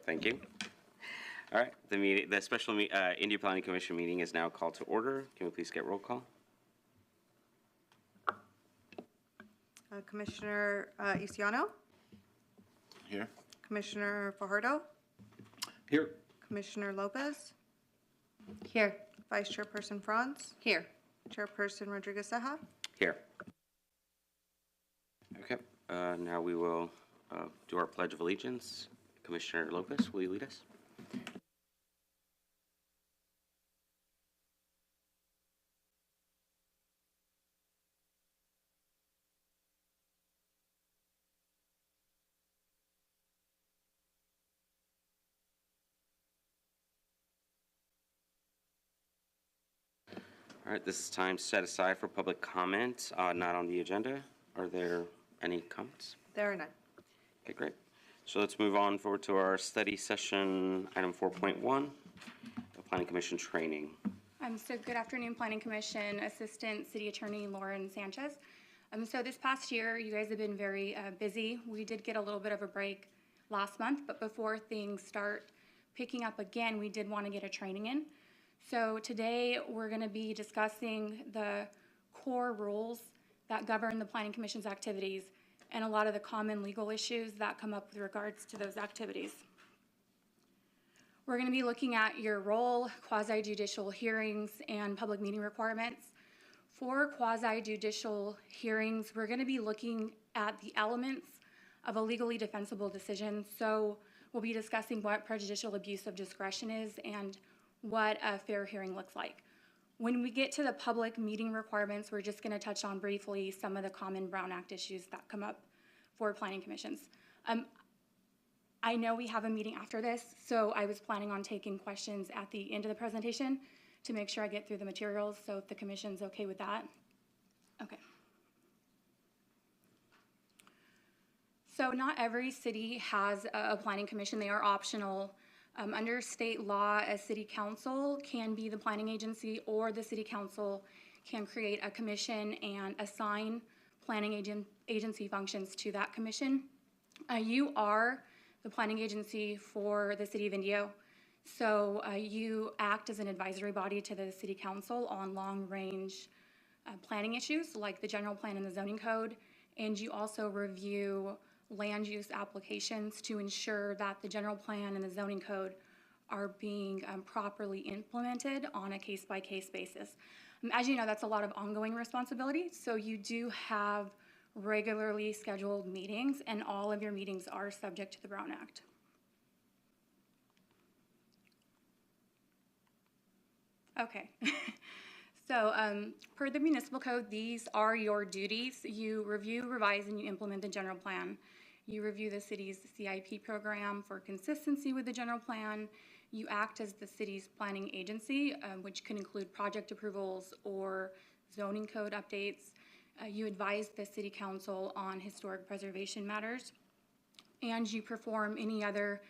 Thank you. All right, the special India Planning Commission meeting is now called to order. Can we please get roll call? Commissioner Isiano, Here. Commissioner Fajardo, Here. Commissioner Lopez, Here. Vice Chairperson Franz, Here. Chairperson Rodriguez Seja. Here. Okay, now we will do our Pledge of Allegiance. Commissioner Lopez, will you lead us? All right, this is time set aside for public comment, not on the agenda. Are there any comments? There are none. Okay, great. So let's move on forward to our study session, item 4.1, the Planning Commission training. So good afternoon, Planning Commission, Assistant City Attorney Lauren Sanchez. So this past year, you guys have been very busy. We did get a little bit of a break last month, but before things start picking up again, we did want to get a training in. So today, we're going to be discussing the core rules that govern the Planning Commission's activities and a lot of the common legal issues that come up with regards to those activities. We're going to be looking at your role, quasi-judicial hearings, and public meeting requirements. For quasi-judicial hearings, we're going to be looking at the elements of a legally defensible decision. So we'll be discussing what prejudicial abuse of discretion is and what a fair hearing looks like. When we get to the public meeting requirements, we're just going to touch on briefly some of the common Brown Act issues that come up for planning commissions. I know we have a meeting after this, so I was planning on taking questions at the end of the presentation to make sure I get through the materials, so if the commission's okay with that. Okay. So not every city has a planning commission. They are optional. Under state law, a city council can be the planning agency, or the city council can create a commission and assign planning agency functions to that commission. You are the planning agency for the city of Indio. So you act as an advisory body to the city council on long-range planning issues like the general plan and the zoning code, and you also review land use applications to ensure that the general plan and the zoning code are being properly implemented on a case-by-case basis. As you know, that's a lot of ongoing responsibility, so you do have regularly scheduled meetings, and all of your meetings are subject to the Brown Act. Okay. So per the municipal code, these are your duties. You review, revise, and you implement the general plan. You review the city's CIP program for consistency with the general plan. You act as the city's planning agency, which can include project approvals or zoning code updates. You advise the city council on historic preservation matters, and you perform any other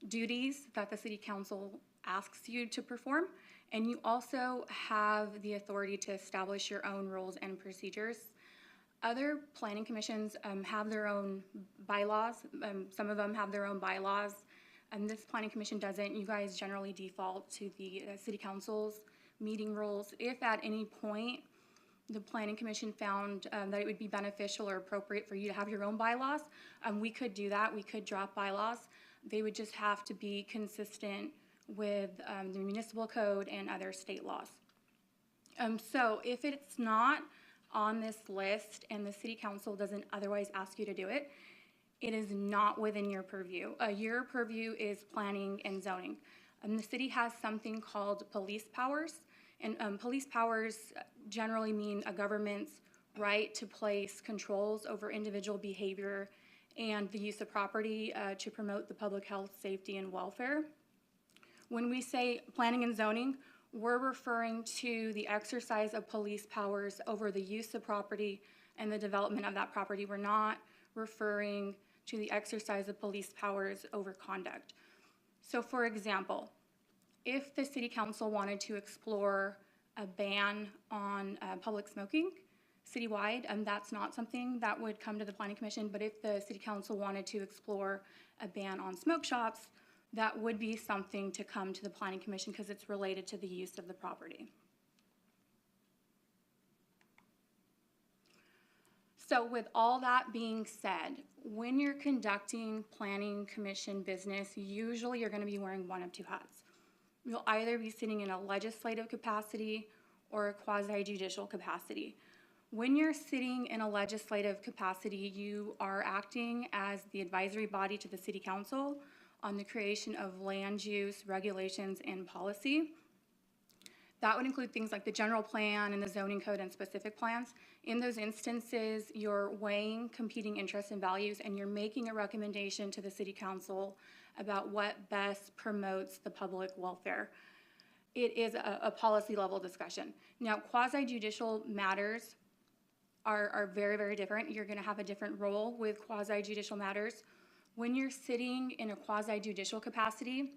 duties that the city council asks you to perform. And you also have the authority to establish your own rules and procedures. Other planning commissions have their own bylaws. Some of them have their own bylaws. This planning commission doesn't. You guys generally default to the city council's meeting rules. If at any point the planning commission found that it would be beneficial or appropriate for you to have your own bylaws, we could do that. We could drop bylaws. They would just have to be consistent with the municipal code and other state laws. So if it's not on this list and the city council doesn't otherwise ask you to do it, it is not within your purview. Your purview is planning and zoning. The city has something called police powers, and police powers generally mean a government's right to place controls over individual behavior and the use of property to promote the public health, safety, and welfare. When we say planning and zoning, we're referring to the exercise of police powers over the use of property and the development of that property. We're not referring to the exercise of police powers over conduct. So for example, if the city council wanted to explore a ban on public smoking citywide, that's not something that would come to the planning commission, but if the city council wanted to explore a ban on smoke shops, that would be something to come to the Planning Commission because it's related to the use of the property. So with all that being said, when you're conducting Planning Commission business, usually you're going to be wearing one of two hats. You'll either be sitting in a legislative capacity or a quasi-judicial capacity. When you're sitting in a legislative capacity, you are acting as the advisory body to the City Council on the creation of land use, regulations, and policy. That would include things like the general plan and the zoning code and specific plans. In those instances, you're weighing competing interests and values, and you're making a recommendation to the City Council about what best promotes the public welfare. It is a policy level discussion. Now, quasi-judicial matters are very, very different. You're gonna have a different role with quasi-judicial matters. When you're sitting in a quasi-judicial capacity,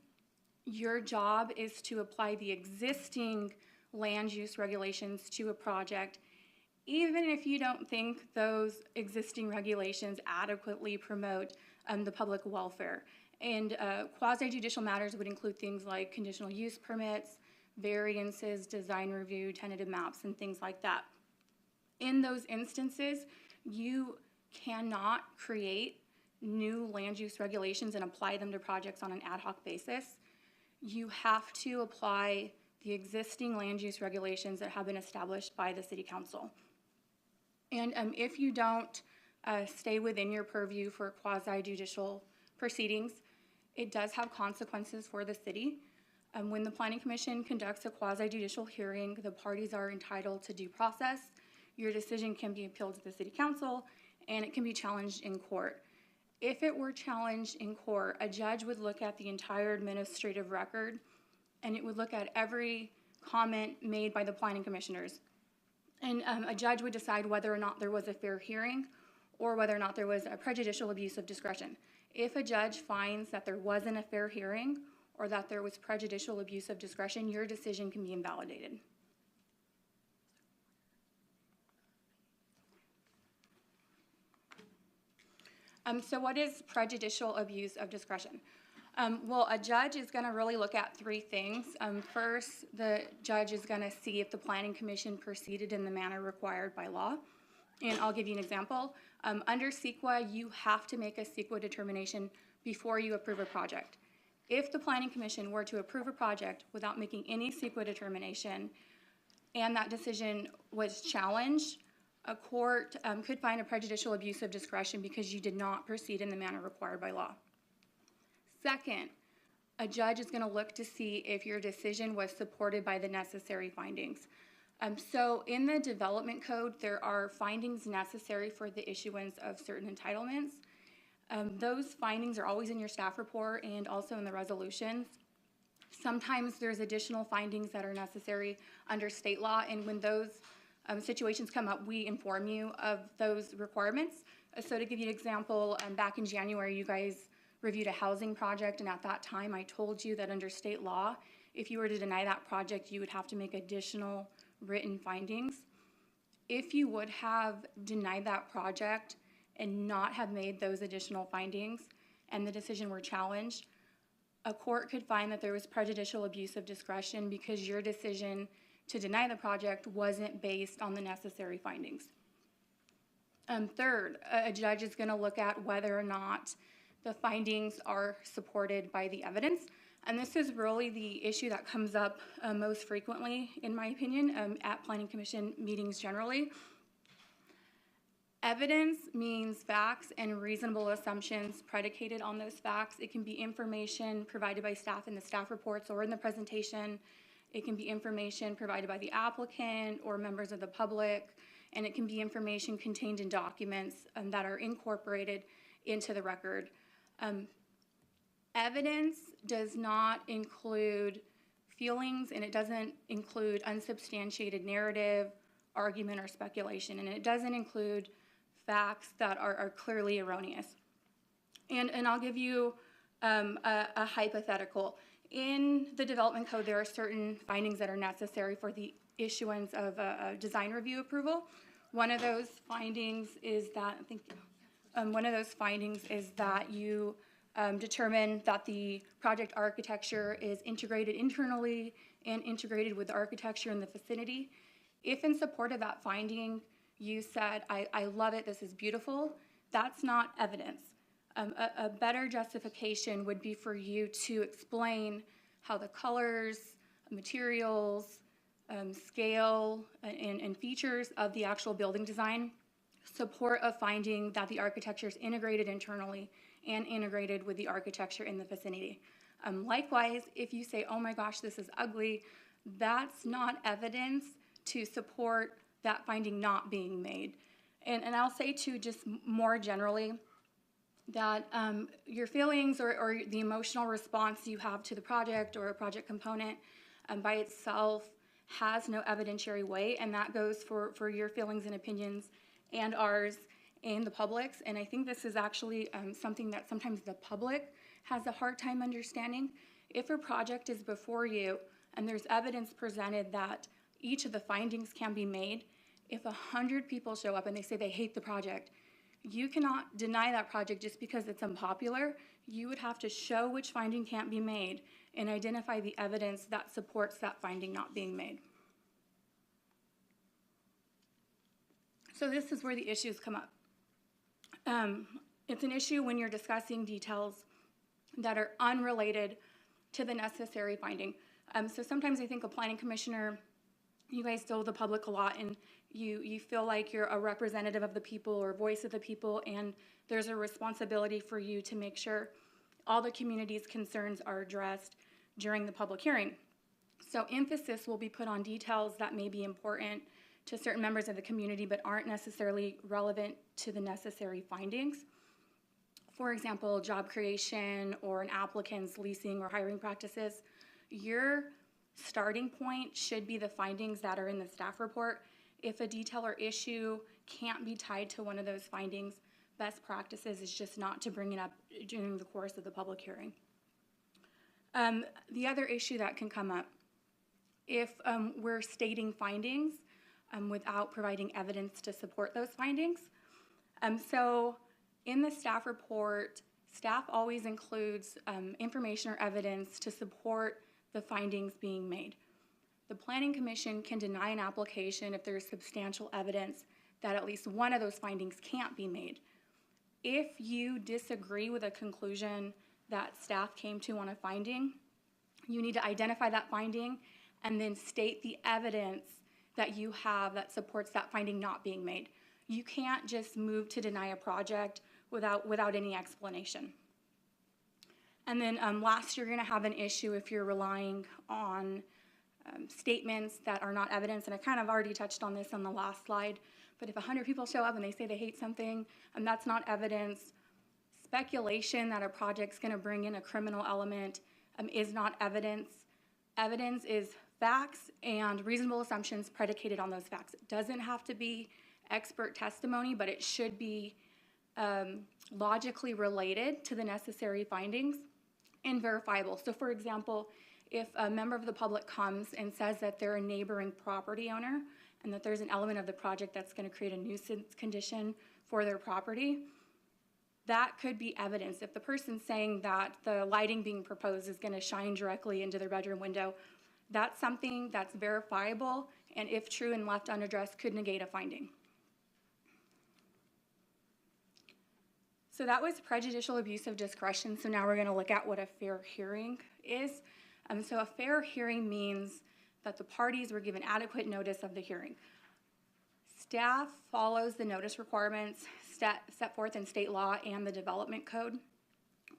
your job is to apply the existing land use regulations to a project, even if you don't think those existing regulations adequately promote the public welfare. And quasi-judicial matters would include things like conditional use permits, variances, design review, tentative maps, and things like that. In those instances, you cannot create new land use regulations and apply them to projects on an ad hoc basis. You have to apply the existing land use regulations that have been established by the City Council. And if you don't stay within your purview for quasi-judicial proceedings, it does have consequences for the city. When the Planning Commission conducts a quasi-judicial hearing, the parties are entitled to due process. Your decision can be appealed to the City Council, and it can be challenged in court. If it were challenged in court, a judge would look at the entire administrative record, and it would look at every comment made by the planning commissioners. And a judge would decide whether or not there was a fair hearing or whether or not there was a prejudicial abuse of discretion. If a judge finds that there wasn't a fair hearing or that there was prejudicial abuse of discretion, your decision can be invalidated. So what is prejudicial abuse of discretion? Well, a judge is going to really look at three things. First, the judge is going to see if the Planning Commission proceeded in the manner required by law. And I'll give you an example. Under CEQA, you have to make a CEQA determination before you approve a project. If the Planning Commission were to approve a project without making any CEQA determination and that decision was challenged, a court could find a prejudicial abuse of discretion because you did not proceed in the manner required by law. Second, a judge is going to look to see if your decision was supported by the necessary findings. So in the development code, there are findings necessary for the issuance of certain entitlements. Those findings are always in your staff report and also in the resolutions. Sometimes there's additional findings that are necessary under state law, and when those situations come up, we inform you of those requirements. So to give you an example, back in January, you guys reviewed a housing project, and at that time, I told you that under state law, if you were to deny that project, you would have to make additional written findings. If you would have denied that project and not have made those additional findings, and the decision were challenged, a court could find that there was prejudicial abuse of discretion because your decision to deny the project wasn't based on the necessary findings. Third, a judge is going to look at whether or not the findings are supported by the evidence. And this is really the issue that comes up most frequently, in my opinion, at Planning Commission meetings generally. Evidence means facts and reasonable assumptions predicated on those facts. It can be information provided by staff in the staff reports or in the presentation. It can be information provided by the applicant or members of the public, and it can be information contained in documents that are incorporated into the record. Evidence does not include feelings, and it doesn't include unsubstantiated narrative, argument, or speculation, and it doesn't include facts that are clearly erroneous. And I'll give you a hypothetical. In the development code, there are certain findings that are necessary for the issuance of a design review approval. One of those findings is that, you determine that the project architecture is integrated internally and integrated with the architecture in the vicinity. If in support of that finding, you said, I love it, this is beautiful, that's not evidence. A better justification would be for you to explain how the colors, materials, scale, and features of the actual building design support a finding that the architecture is integrated internally and integrated with the architecture in the vicinity. Likewise, if you say, oh my gosh, this is ugly, that's not evidence to support that finding not being made. And I'll say too, just more generally, that your feelings or the emotional response you have to the project or a project component by itself has no evidentiary weight, and that goes for your feelings and opinions and ours and the public's. And I think this is actually something that sometimes the public has a hard time understanding. If a project is before you and there's evidence presented that each of the findings can be made, if 100 people show up and they say they hate the project, you cannot deny that project just because it's unpopular. You would have to show which finding can't be made and identify the evidence that supports that finding not being made. So this is where the issues come up. It's an issue when you're discussing details that are unrelated to the necessary finding. So sometimes I think a planning commissioner, you guys deal with the public a lot, and you feel like you're a representative of the people or voice of the people, and there's a responsibility for you to make sure all the community's concerns are addressed during the public hearing. So emphasis will be put on details that may be important to certain members of the community but aren't necessarily relevant to the necessary findings. For example, job creation or an applicant's leasing or hiring practices. Your starting point should be the findings that are in the staff report. If a detail or issue can't be tied to one of those findings, best practices is just not to bring it up during the course of the public hearing. The other issue that can come up, if we're stating findings without providing evidence to support those findings. So in the staff report, staff always includes information or evidence to support the findings being made. The Planning Commission can deny an application if there's substantial evidence that at least one of those findings can't be made. If you disagree with a conclusion that staff came to on a finding, you need to identify that finding and then state the evidence that you have that supports that finding not being made. You can't just move to deny a project without any explanation. And then last, you're gonna have an issue if you're relying on statements that are not evidence, and I kind of already touched on this on the last slide, but if 100 people show up and they say they hate something, and that's not evidence, speculation that a project's gonna bring in a criminal element is not evidence. Evidence is facts and reasonable assumptions predicated on those facts. It doesn't have to be expert testimony, but it should be logically related to the necessary findings and verifiable. So for example, if a member of the public comes and says that they're a neighboring property owner and that there's an element of the project that's going to create a nuisance condition for their property, that could be evidence. If the person's saying that the lighting being proposed is going to shine directly into their bedroom window, that's something that's verifiable, and if true and left unaddressed, could negate a finding. So that was prejudicial abuse of discretion. So now we're going to look at what a fair hearing is. So a fair hearing means that the parties were given adequate notice of the hearing. Staff follows the notice requirements set forth in state law and the development code.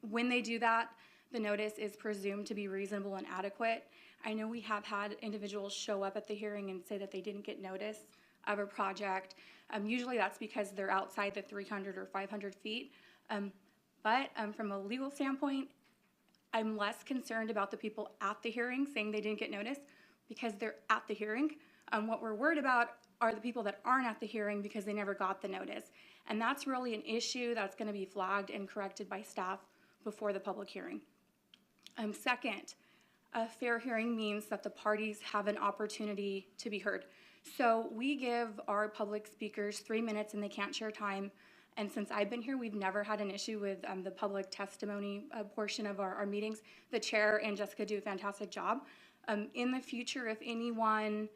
When they do that, the notice is presumed to be reasonable and adequate. I know we have had individuals show up at the hearing and say that they didn't get notice of a project. Usually that's because they're outside the 300 or 500 feet. But from a legal standpoint, I'm less concerned about the people at the hearing saying they didn't get notice because they're at the hearing. What we're worried about are the people that aren't at the hearing because they never got the notice. And that's really an issue that's going to be flagged and corrected by staff before the public hearing. Second, a fair hearing means that the parties have an opportunity to be heard. So we give our public speakers 3 minutes and they can't share time And since I've been here, we've never had an issue with the public testimony portion of our meetings. The chair and Jessica do a fantastic job. In the future, if anyone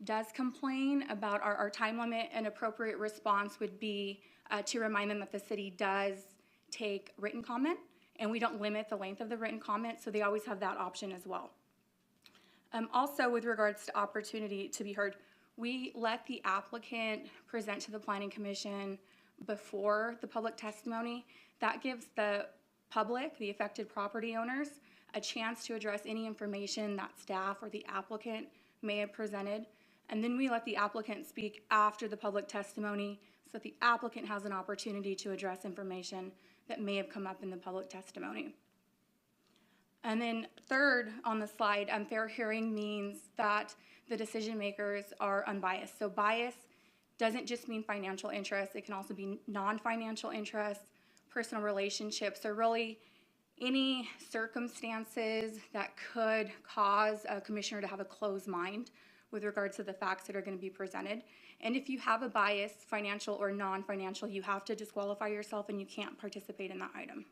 does complain about our time limit, an appropriate response would be to remind them that the city does take written comment, and we don't limit the length of the written comment, so they always have that option as well. Also, with regards to opportunity to be heard, we let the applicant present to the Planning Commission before the public testimony. That gives the public, the affected property owners, a chance to address any information that staff or the applicant may have presented. And then we let the applicant speak after the public testimony so that the applicant has an opportunity to address information that may have come up in the public testimony. And then third on the slide, fair hearing means that the decision makers are unbiased. So bias doesn't just mean financial interest, it can also be non-financial interests, personal relationships, or really any circumstances that could cause a commissioner to have a closed mind with regards to the facts that are going to be presented. And if you have a bias, financial or non-financial, you have to disqualify yourself and you can't participate in that item.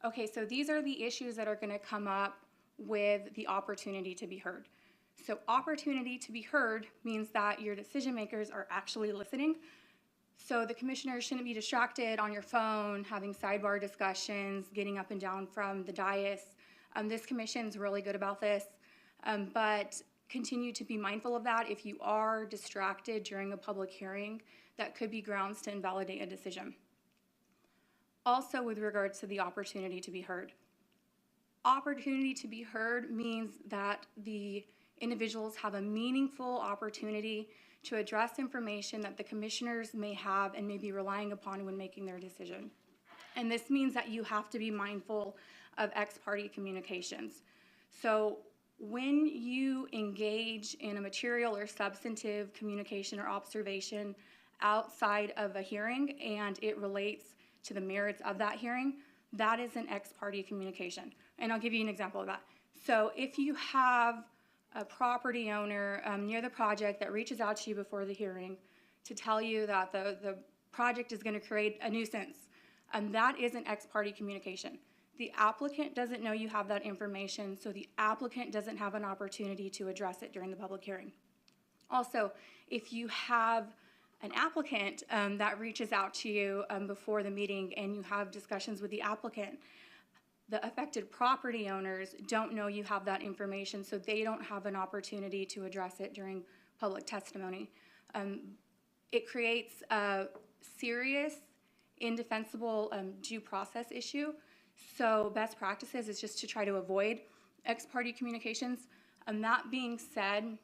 Okay, so these are the issues that are going to come up with the opportunity to be heard. So opportunity to be heard means that your decision makers are actually listening. So the commissioners shouldn't be distracted on your phone, having sidebar discussions, getting up and down from the dais. This commission's really good about this, but continue to be mindful of that. If you are distracted during a public hearing, that could be grounds to invalidate a decision. Also, with regards to the opportunity to be heard. Opportunity to be heard means that the individuals have a meaningful opportunity to address information that the commissioners may have and may be relying upon when making their decision. And this means that you have to be mindful of ex-parte communications. So when you engage in a material or substantive communication or observation outside of a hearing and it relates to the merits of that hearing, that is an ex-parte communication. And I'll give you an example of that. So if you have a property owner near the project that reaches out to you before the hearing to tell you that the project is going to create a nuisance, that is an ex-parte communication. The applicant doesn't know you have that information, so the applicant doesn't have an opportunity to address it during the public hearing. Also, if you have an applicant that reaches out to you before the meeting and you have discussions with the applicant, the affected property owners don't know you have that information, so they don't have an opportunity to address it during public testimony. It creates a serious, indefensible due process issue. So best practices is just to try to avoid ex-parte communications. That being said,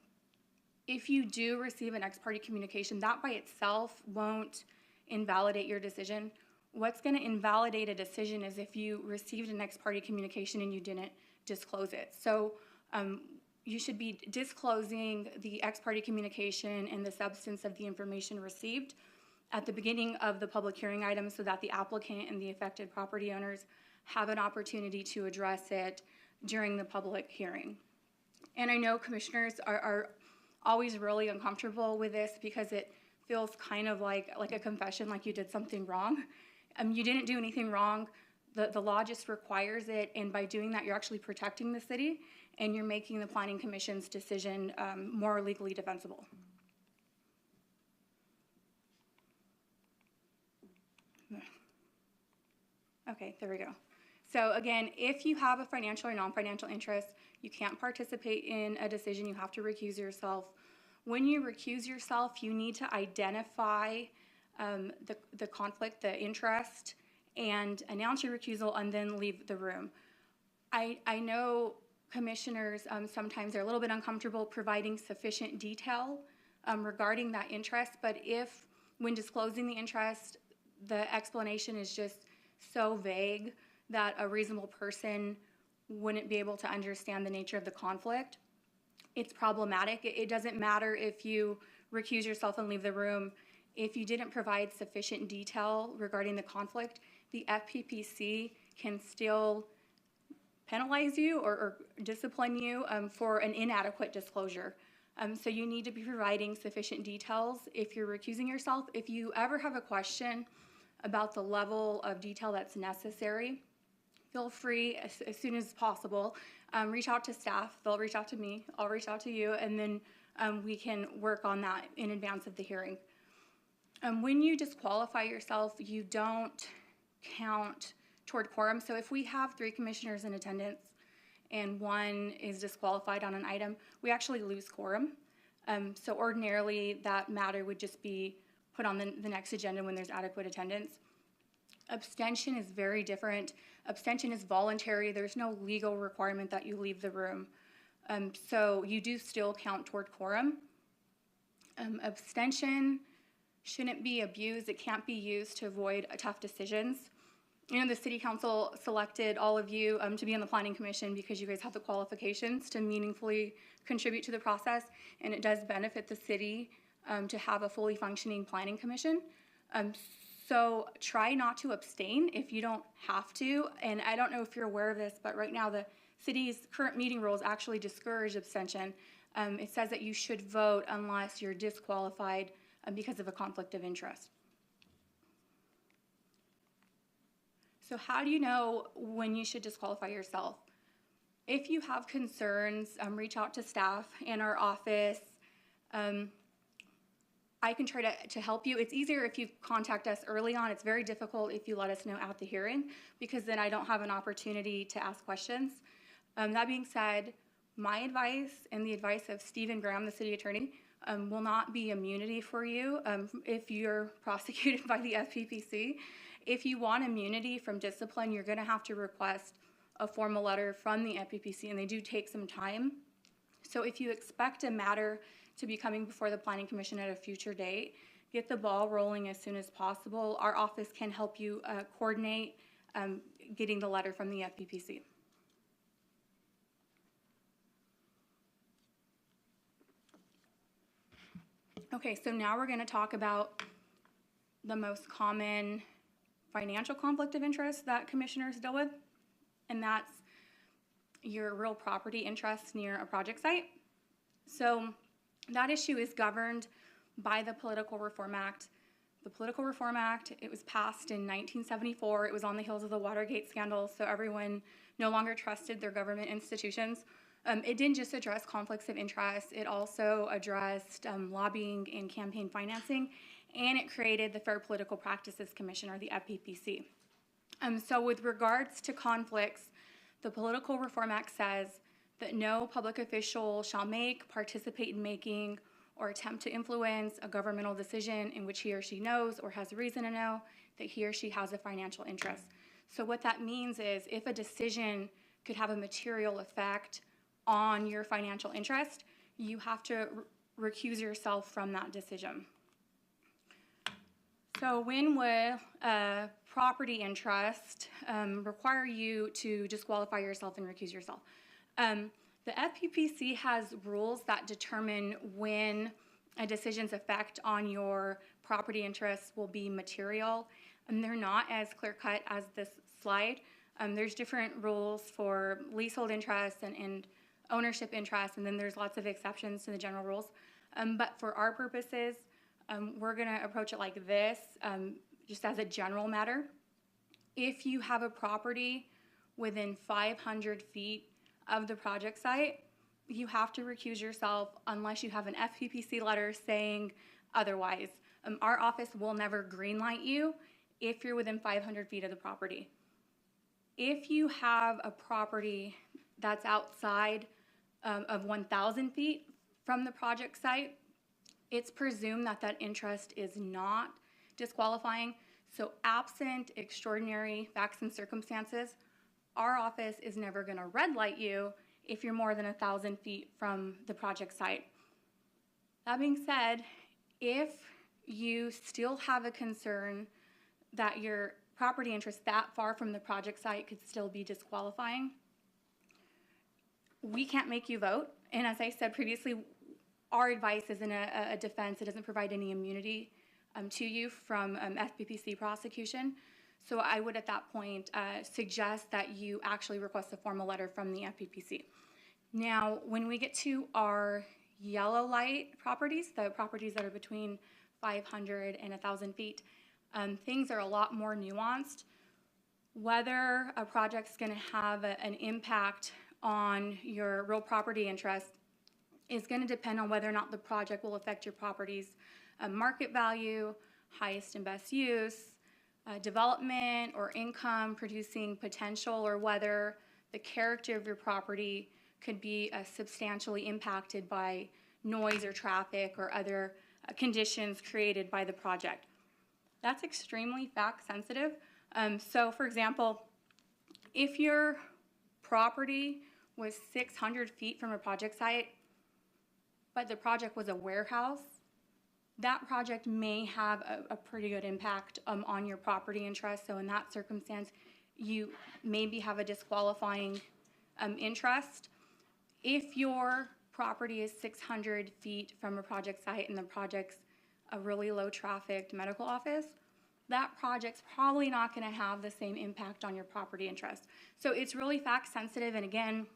if you do receive an ex-parte communication, that by itself won't invalidate your decision. What's going to invalidate a decision is if you received an ex-parte communication and you didn't disclose it. So you should be disclosing the ex-parte communication and the substance of the information received at the beginning of the public hearing item so that the applicant and the affected property owners have an opportunity to address it during the public hearing. And I know commissioners are always really uncomfortable with this because it feels kind of like a confession, like you did something wrong. You didn't do anything wrong. The law just requires it, and by doing that, you're actually protecting the city, and you're making the Planning Commission's decision more legally defensible. Okay, there we go. So again, if you have a financial or non-financial interest, you can't participate in a decision, you have to recuse yourself. When you recuse yourself, you need to identify the conflict, the interest, and announce your recusal and then leave the room. I know commissioners sometimes are a little bit uncomfortable providing sufficient detail regarding that interest, but if when disclosing the interest, the explanation is just so vague that a reasonable person wouldn't be able to understand the nature of the conflict, it's problematic. It doesn't matter if you recuse yourself and leave the room. If you didn't provide sufficient detail regarding the conflict, the FPPC can still penalize you or discipline you for an inadequate disclosure. So you need to be providing sufficient details if you're recusing yourself. If you ever have a question about the level of detail that's necessary, feel free as soon as possible, reach out to staff. They'll reach out to me, I'll reach out to you, and then we can work on that in advance of the hearing. When you disqualify yourself, you don't count toward quorum. So if we have 3 commissioners in attendance and 1 is disqualified on an item, we actually lose quorum. So ordinarily, that matter would just be put on the next agenda when there's adequate attendance. Abstention is very different. Abstention is voluntary. There's no legal requirement that you leave the room. So you do still count toward quorum. Abstention shouldn't be abused. It can't be used to avoid tough decisions. You know, the city council selected all of you to be on the planning commission because you guys have the qualifications to meaningfully contribute to the process, and it does benefit the city to have a fully functioning planning commission. So try not to abstain if you don't have to. And I don't know if you're aware of this, but right now the city's current meeting rules actually discourage abstention. It says that you should vote unless you're disqualified because of a conflict of interest. So how do you know when you should disqualify yourself? If you have concerns, reach out to staff in our office. I can try to help you. It's easier if you contact us early on. It's very difficult if you let us know at the hearing, because then I don't have an opportunity to ask questions. That being said, my advice and the advice of Stephen Graham, the city attorney, will not be immunity for you if you're prosecuted by the FPPC. If you want immunity from discipline, you're going to have to request a formal letter from the FPPC, and they do take some time. So if you expect a matter to be coming before the Planning Commission at a future date, get the ball rolling as soon as possible. Our office can help you coordinate getting the letter from the FPPC. Okay, so now we're going to talk about the most common financial conflict of interest that commissioners deal with, and that's your real property interest near a project site. So that issue is governed by the Political Reform Act. The Political Reform Act, it was passed in 1974. It was on the heels of the Watergate scandal, so everyone no longer trusted their government institutions. It didn't just address conflicts of interest, it also addressed lobbying and campaign financing, and it created the Fair Political Practices Commission, or the FPPC. So with regards to conflicts, the Political Reform Act says that no public official shall make, participate in making, or attempt to influence a governmental decision in which he or she knows or has reason to know that he or she has a financial interest. So what that means is if a decision could have a material effect on your financial interest, you have to recuse yourself from that decision. So when will property interest require you to disqualify yourself and recuse yourself? The FPPC has rules that determine when a decision's effect on your property interests will be material, and they're not as clear-cut as this slide. There's different rules for leasehold interests and ownership interests, and then there's lots of exceptions to the general rules. But for our purposes, we're going to approach it like this, just as a general matter. If you have a property within 500 feet of the project site, you have to recuse yourself unless you have an FPPC letter saying otherwise. Our office will never greenlight you if you're within 500 feet of the property. If you have a property that's outside of 1,000 feet from the project site, it's presumed that that interest is not disqualifying. So absent extraordinary facts and circumstances, our office is never going to red light you if you're more than 1,000 feet from the project site. That being said, if you still have a concern that your property interest that far from the project site could still be disqualifying, we can't make you vote. And as I said previously, our advice isn't a defense. It doesn't provide any immunity to you from FPPC prosecution. So I would at that point suggest that you actually request a formal letter from the FPPC. Now, when we get to our yellow light properties, the properties that are between 500 and 1,000 feet, things are a lot more nuanced. Whether a project's going to have an impact on your real property interest is going to depend on whether or not the project will affect your property's market value, highest and best use, development or income producing potential, or whether the character of your property could be substantially impacted by noise or traffic or other conditions created by the project. That's extremely fact sensitive. So for example, if your property was 600 feet from a project site, but the project was a warehouse, that project may have a pretty good impact on your property interest. So in that circumstance, you maybe have a disqualifying interest. If your property is 600 feet from a project site and the project's a really low trafficked medical office, that project's probably not going to have the same impact on your property interest. So it's really fact sensitive, and again,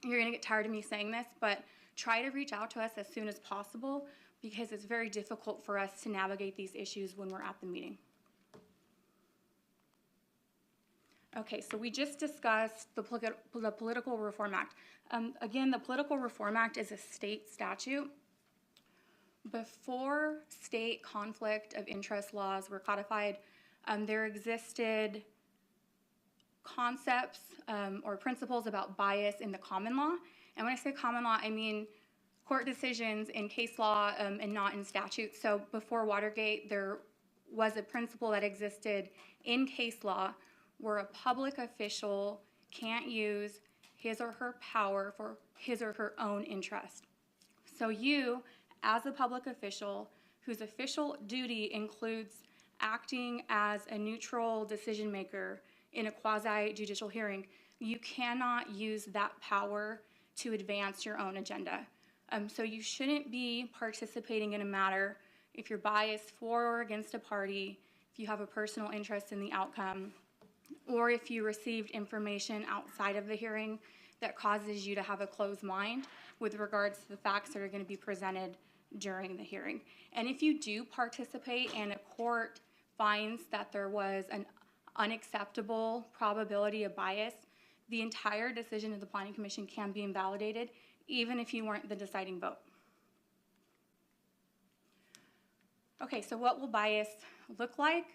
you're going to get tired of me saying this, but try to reach out to us as soon as possible, because it's very difficult for us to navigate these issues when we're at the meeting. Okay, so we just discussed the Political Reform Act. Again, the Political Reform Act is a state statute. Before state conflict of interest laws were codified, there existed concepts or principles about bias in the common law. And when I say common law, I mean court decisions in case law and not in statute. So before Watergate, there was a principle that existed in case law where a public official can't use his or her power for his or her own interest. So you, as a public official, whose official duty includes acting as a neutral decision maker in a quasi-judicial hearing, you cannot use that power to advance your own agenda. So you shouldn't be participating in a matter if you're biased for or against a party, if you have a personal interest in the outcome, or if you received information outside of the hearing that causes you to have a closed mind with regards to the facts that are going to be presented during the hearing. And if you do participate and a court finds that there was an unacceptable probability of bias, the entire decision of the Planning Commission can be invalidated, even if you weren't the deciding vote. Okay, so what will bias look like?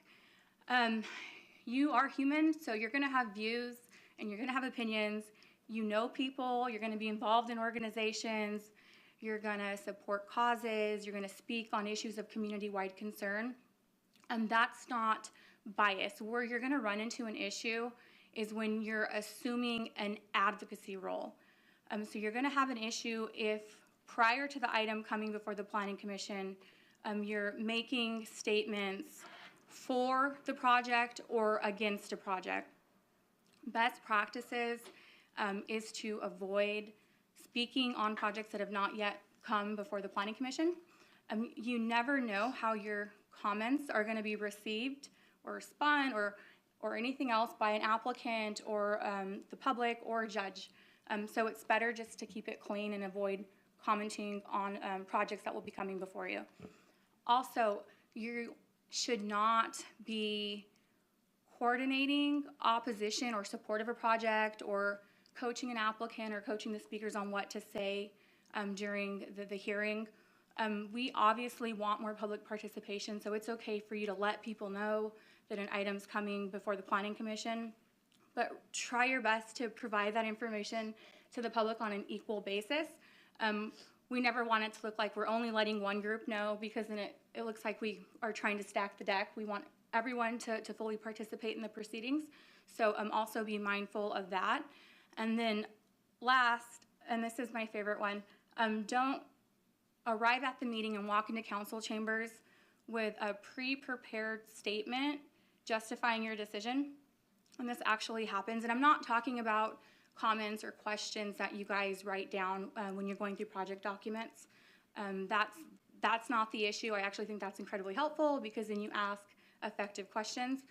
You are human, so you're going to have views and you're going to have opinions. You know people, you're going to be involved in organizations, you're going to support causes, you're going to speak on issues of community-wide concern. And that's not bias. Where you're going to run into an issue is when you're assuming an advocacy role. So you're going to have an issue if prior to the item coming before the Planning Commission, you're making statements for the project or against a project. Best practices is to avoid speaking on projects that have not yet come before the Planning Commission. You never know how your comments are going to be received or spun or anything else by an applicant or the public or a judge. So it's better just to keep it clean and avoid commenting on projects that will be coming before you. Also, you should not be coordinating opposition or support of a project or coaching an applicant or coaching the speakers on what to say during the hearing. We obviously want more public participation, so it's okay for you to let people know that an item's coming before the Planning Commission, but try your best to provide that information to the public on an equal basis. We never want it to look like we're only letting one group know, because then it looks like we are trying to stack the deck. We want everyone to fully participate in the proceedings, so also be mindful of that. And then last, and this is my favorite one, don't arrive at the meeting and walk into council chambers with a pre-prepared statement justifying your decision. And this actually happens, and I'm not talking about comments or questions that you guys write down when you're going through project documents. That's not the issue. I actually think that's incredibly helpful, because then you ask effective questions.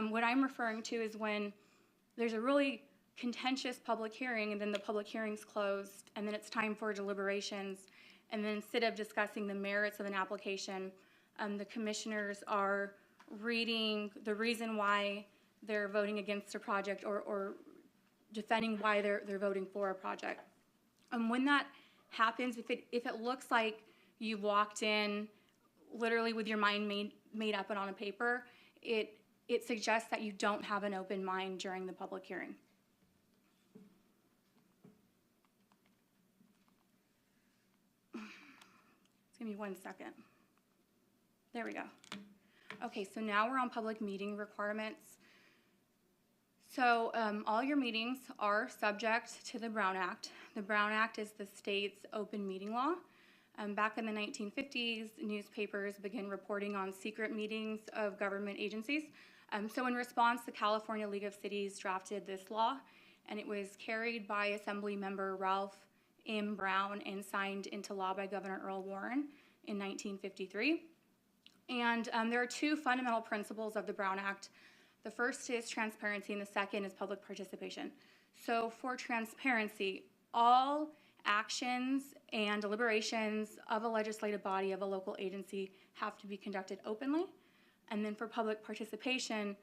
What I'm referring to is when there's a really contentious public hearing and then the public hearing's closed and then it's time for deliberations, And then instead of discussing the merits of an application, the commissioners are reading the reason why they're voting against a project or defending why they're voting for a project. When that happens, if it looks like you walked in literally with your mind made up and on a paper, it suggests that you don't have an open mind during the public hearing. Give me 1 second. There we go. Okay, so now we're on public meeting requirements. So all your meetings are subject to the Brown Act. The Brown Act is the state's open meeting law. Back in the 1950s, newspapers began reporting on secret meetings of government agencies. So in response, the California League of Cities drafted this law, and it was carried by Assembly Member Ralph M. Brown and signed into law by Governor Earl Warren in 1953. And there are two fundamental principles of the Brown Act. The first is transparency, and the second is public participation. So for transparency, all actions and deliberations of a legislative body, of a local agency, have to be conducted openly. And then for public participation,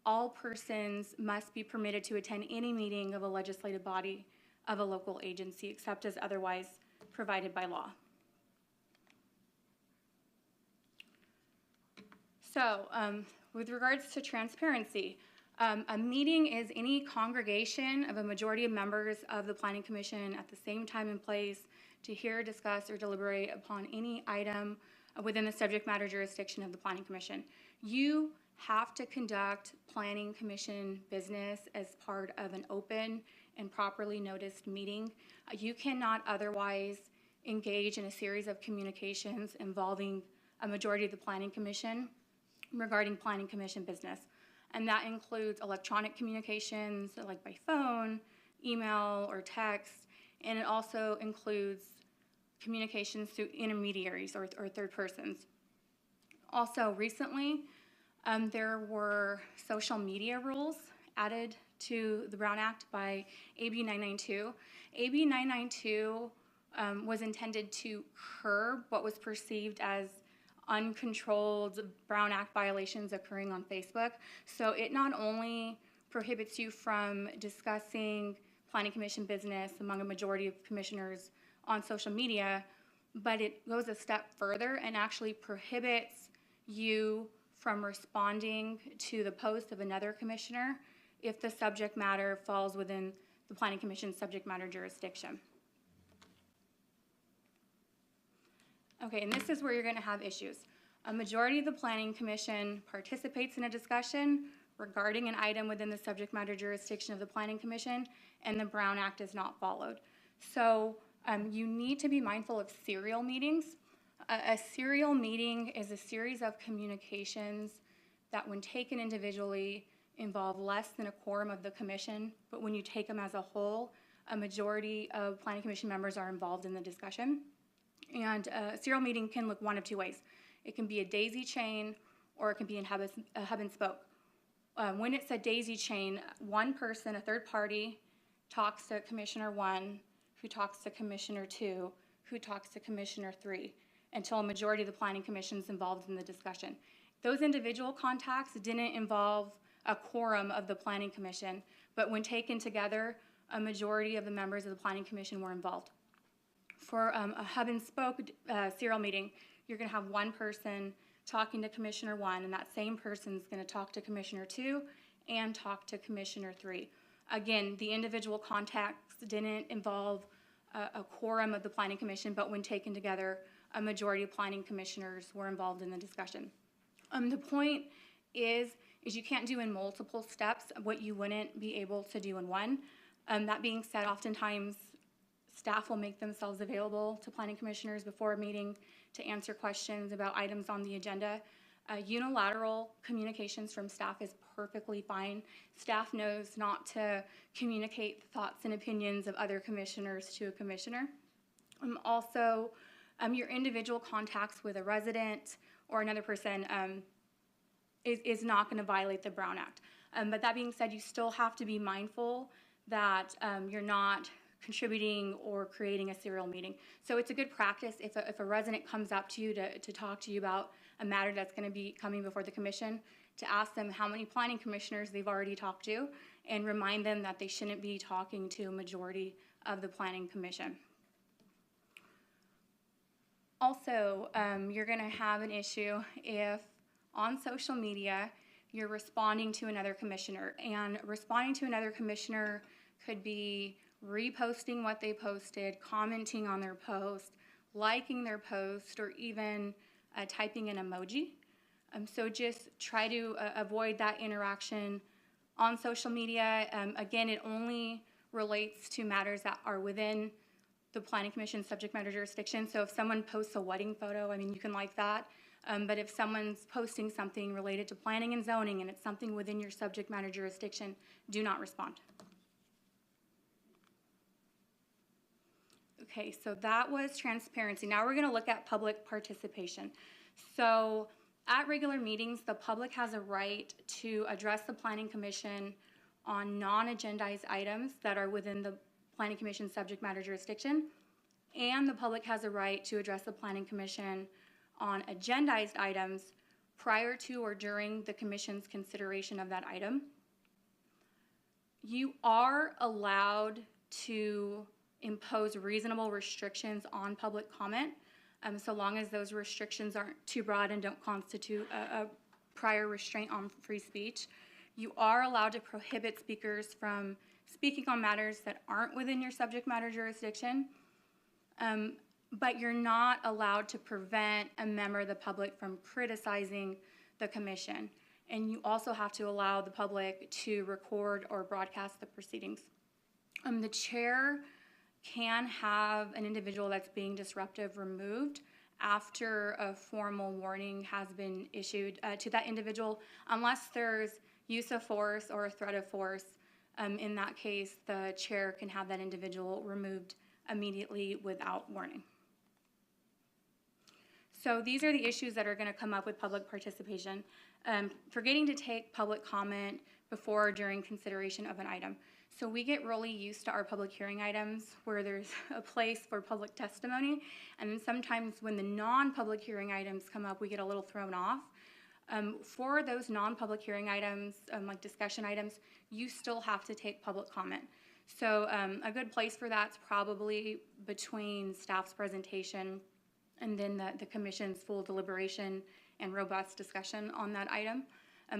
all persons must be permitted to attend any meeting of a legislative body of a local agency, except as otherwise provided by law. So, with regards to transparency, a meeting is any congregation of a majority of members of the Planning Commission at the same time and place to hear, discuss, or deliberate upon any item within the subject matter jurisdiction of the Planning Commission. You have to conduct Planning Commission business as part of an open and properly noticed meeting. You cannot otherwise engage in a series of communications involving a majority of the Planning Commission regarding Planning Commission business. And that includes electronic communications, like by phone, email, or text, and it also includes communications through intermediaries or third persons. Also, recently, there were social media rules added to the Brown Act by AB 992. AB 992 was intended to curb what was perceived as uncontrolled Brown Act violations occurring on Facebook. So it not only prohibits you from discussing Planning Commission business among a majority of commissioners on social media, but it goes a step further and actually prohibits you from responding to the post of another commissioner if the subject matter falls within the Planning Commission's subject matter jurisdiction. Okay, and this is where you're going to have issues. A majority of the Planning Commission participates in a discussion regarding an item within the subject matter jurisdiction of the Planning Commission, and the Brown Act is not followed. So you need to be mindful of serial meetings. A serial meeting is a series of communications that, when taken individually, involve less than a quorum of the commission, but when you take them as a whole, a majority of Planning Commission members are involved in the discussion. And a serial meeting can look one of two ways. It can be a daisy chain, or it can be a hub and spoke. When it's a daisy chain, one person, a third party, talks to Commissioner 1, who talks to Commissioner 2, who talks to Commissioner 3, until a majority of the Planning Commission is involved in the discussion. Those individual contacts didn't involve a quorum of the Planning Commission, but when taken together, a majority of the members of the Planning Commission were involved. For a hub and spoke serial meeting, you're going to have one person talking to Commissioner 1, and that same person is going to talk to Commissioner 2 and talk to Commissioner 3. Again, the individual contacts didn't involve a quorum of the Planning Commission, but when taken together, a majority of Planning Commissioners were involved in the discussion. The point is you can't do in multiple steps what you wouldn't be able to do in one. That being said, oftentimes staff will make themselves available to Planning Commissioners before a meeting to answer questions about items on the agenda. Unilateral communications from staff is perfectly fine. Staff knows not to communicate the thoughts and opinions of other commissioners to a commissioner. Also, your individual contacts with a resident or another person is not going to violate the Brown Act. But that being said, you still have to be mindful that you're not contributing or creating a serial meeting. So it's a good practice if a resident comes up to you to talk to you about a matter that's going to be coming before the commission, to ask them how many planning commissioners they've already talked to and remind them that they shouldn't be talking to a majority of the planning commission. Also, you're going to have an issue if on social media you're responding to another commissioner, and responding to another commissioner could be reposting what they posted, commenting on their post, liking their post, or even typing an emoji. So just try to avoid that interaction on social media. Again, it only relates to matters that are within the Planning Commission subject matter jurisdiction. So if someone posts a wedding photo, I mean, you can like that. But if someone's posting something related to planning and zoning and it's something within your subject matter jurisdiction, do not respond. Okay, so that was transparency. Now we're going to look at public participation. So at regular meetings, the public has a right to address the Planning Commission on non-agendized items that are within the Planning Commission subject matter jurisdiction, and the public has a right to address the Planning Commission on agendized items prior to or during the Commission's consideration of that item. You are allowed to impose reasonable restrictions on public comment, so long as those restrictions aren't too broad and don't constitute a prior restraint on free speech. You are allowed to prohibit speakers from speaking on matters that aren't within your subject matter jurisdiction, but you're not allowed to prevent a member of the public from criticizing the commission. And you also have to allow the public to record or broadcast the proceedings. The chair can have an individual that's being disruptive removed after a formal warning has been issued to that individual, unless there's use of force or a threat of force. In that case, the chair can have that individual removed immediately without warning. So these are the issues that are going to come up with public participation. Forgetting to take public comment before or during consideration of an item. So we get really used to our public hearing items where there's a place for public testimony, and then sometimes when the non-public hearing items come up, we get a little thrown off. For those non-public hearing items, like discussion items, you still have to take public comment. So a good place for that's probably between staff's presentation and then the commission's full deliberation and robust discussion on that item.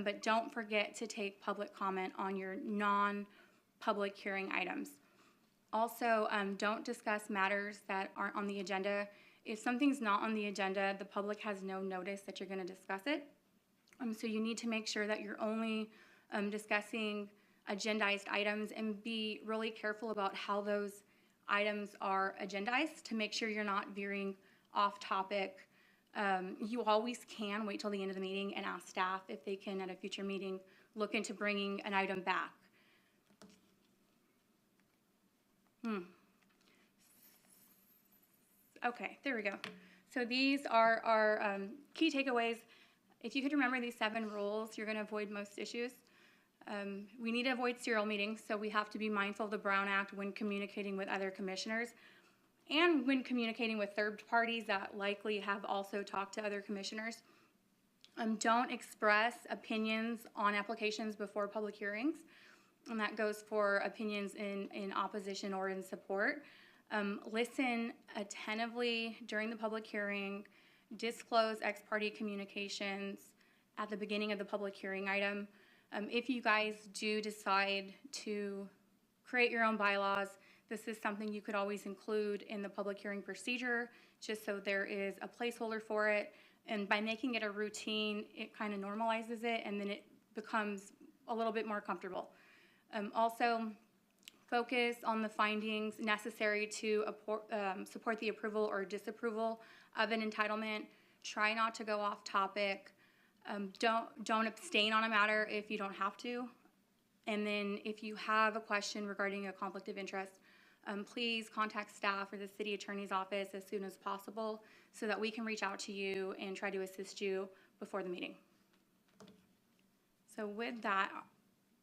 But don't forget to take public comment on your non-public hearing items. Also, don't discuss matters that aren't on the agenda. If something's not on the agenda, the public has no notice that you're going to discuss it. So you need to make sure that you're only discussing agendized items, and be really careful about how those items are agendized to make sure you're not veering off topic. You always can wait till the end of the meeting and ask staff if they can, at a future meeting, look into bringing an item back. Okay, there we go. So these are our key takeaways. If you could remember these 7 rules, you're going to avoid most issues. We need to avoid serial meetings, so we have to be mindful of the Brown Act when communicating with other commissioners and when communicating with third parties that likely have also talked to other commissioners. Don't express opinions on applications before public hearings, and that goes for opinions in opposition or in support. Listen attentively during the public hearing. Disclose ex parte communications at the beginning of the public hearing item. If you guys do decide to create your own bylaws, this is something you could always include in the public hearing procedure, just so there is a placeholder for it. And by making it a routine, it kind of normalizes it, and then it becomes a little bit more comfortable. Also, focus on the findings necessary to support the approval or disapproval of an entitlement. Try not to go off topic. Don't abstain on a matter if you don't have to. And then if you have a question regarding a conflict of interest, please contact staff or the city attorney's office as soon as possible so that we can reach out to you and try to assist you before the meeting. So with that,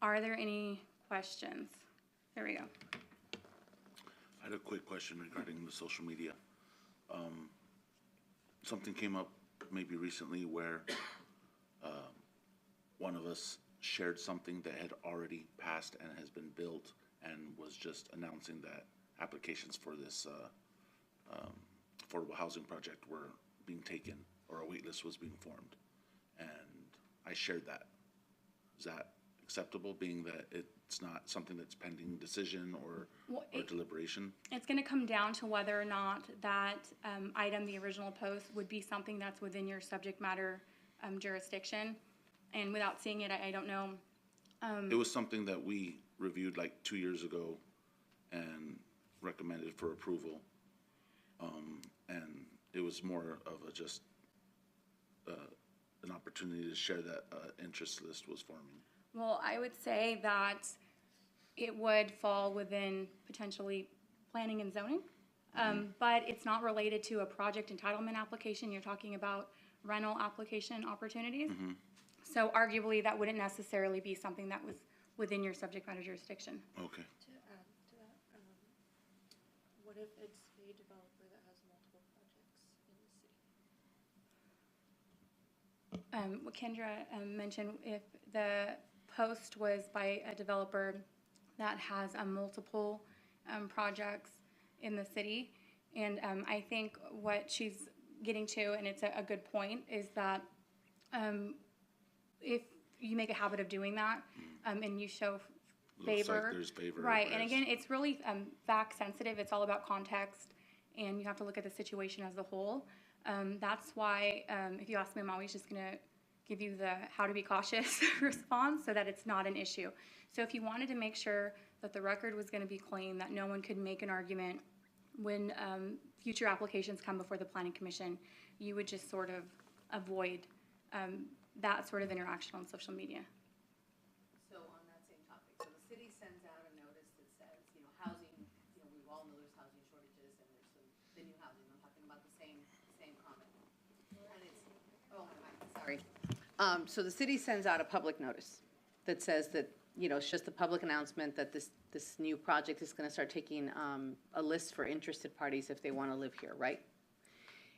are there any questions? There we go. I had a quick question regarding the social media. Something came up maybe recently where one of us shared something that had already passed and has been built and was just announcing that applications for this affordable housing project were being taken, or a wait list was being formed. And I shared that. Is that acceptable, being that it's not something that's pending decision or deliberation? It's going to come down to whether or not that item, the original post, would be something that's within your subject matter jurisdiction. And without seeing it, I don't know. It was something that we reviewed like 2 years ago and recommended for approval. And it was more of a just an opportunity to share that interest list was forming. Well, I would say that it would fall within potentially planning and zoning, but it's not related to a project entitlement application. You're talking about rental application opportunities. So arguably, that wouldn't necessarily be something that was within your subject matter jurisdiction. Okay. To add to that, what if it's a developer that has multiple projects in the city? What Kendra mentioned, if the post was by a developer that has multiple projects in the city, and I think what she's getting to, and it's a good point, is that if you make a habit of doing that and you show Looks favor. like there's favor. Right, and as- again, it's really fact sensitive. It's all about context, and you have to look at the situation as a whole. That's why, if you ask me, I'm always just gonna give you the how to be cautious response so that it's not an issue. So if you wanted to make sure that the record was gonna be clean, that no one could make an argument when future applications come before the planning commission, you would just sort of avoid that sort of interaction on social media. So on that same topic, so the city sends out a notice that says, housing, we all know there's housing shortages and there's the new housing, I'm talking about the same comment. And it's, oh, my mic, sorry. So the city sends out a public notice that says that, it's just a public announcement that this new project is gonna start taking a list for interested parties if they wanna live here, right?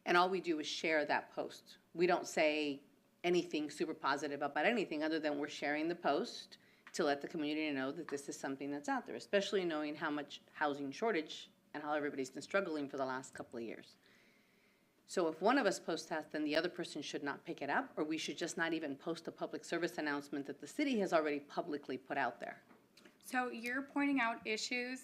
And all we do is share that post. We don't say anything super positive about anything other than we're sharing the post to let the community know that this is something that's out there, especially knowing how much housing shortage and how everybody's been struggling for the last couple of years. So if one of us posts that, then the other person should not pick it up, or we should just not even post a public service announcement that the city has already publicly put out there. So you're pointing out issues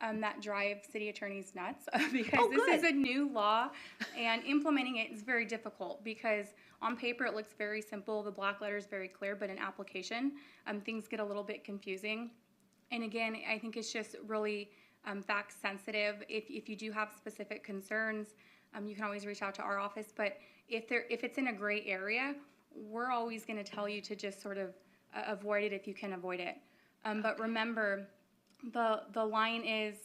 that drive city attorneys nuts because Oh, this is good. a new law and implementing it is very difficult because on paper it looks very simple, the black letter is very clear, but in application things get a little bit confusing. And again, I think it's just really fact sensitive. If you do have specific concerns, you can always reach out to our office. But if it's in a gray area, we're always going to tell you to just sort of avoid it if you can avoid it. But remember, the line is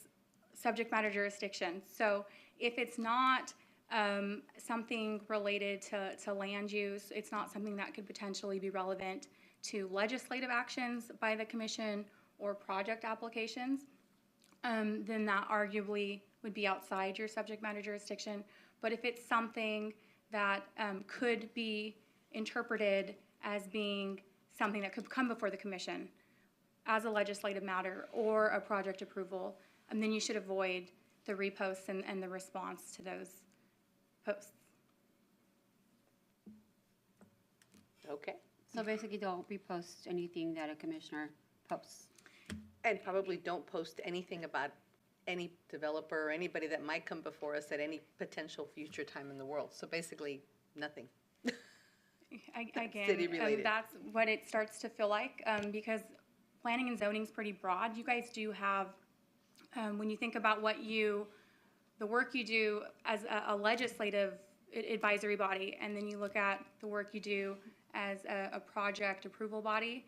subject matter jurisdiction. So if it's not something related to land use, it's not something that could potentially be relevant to legislative actions by the commission or project applications, then that arguably would be outside your subject matter jurisdiction. But if it's something that could be interpreted as being something that could come before the commission as a legislative matter or a project approval, and then you should avoid the reposts and the response to those posts. Okay. So basically, don't repost anything that a commissioner posts. And probably don't post anything about any developer or anybody that might come before us at any potential future time in the world. So basically, nothing. Again, City-related. that's what it starts to feel like, because planning and zoning is pretty broad. You guys do have, when you think about the work you do as a legislative advisory body, and then you look at the work you do as a project approval body,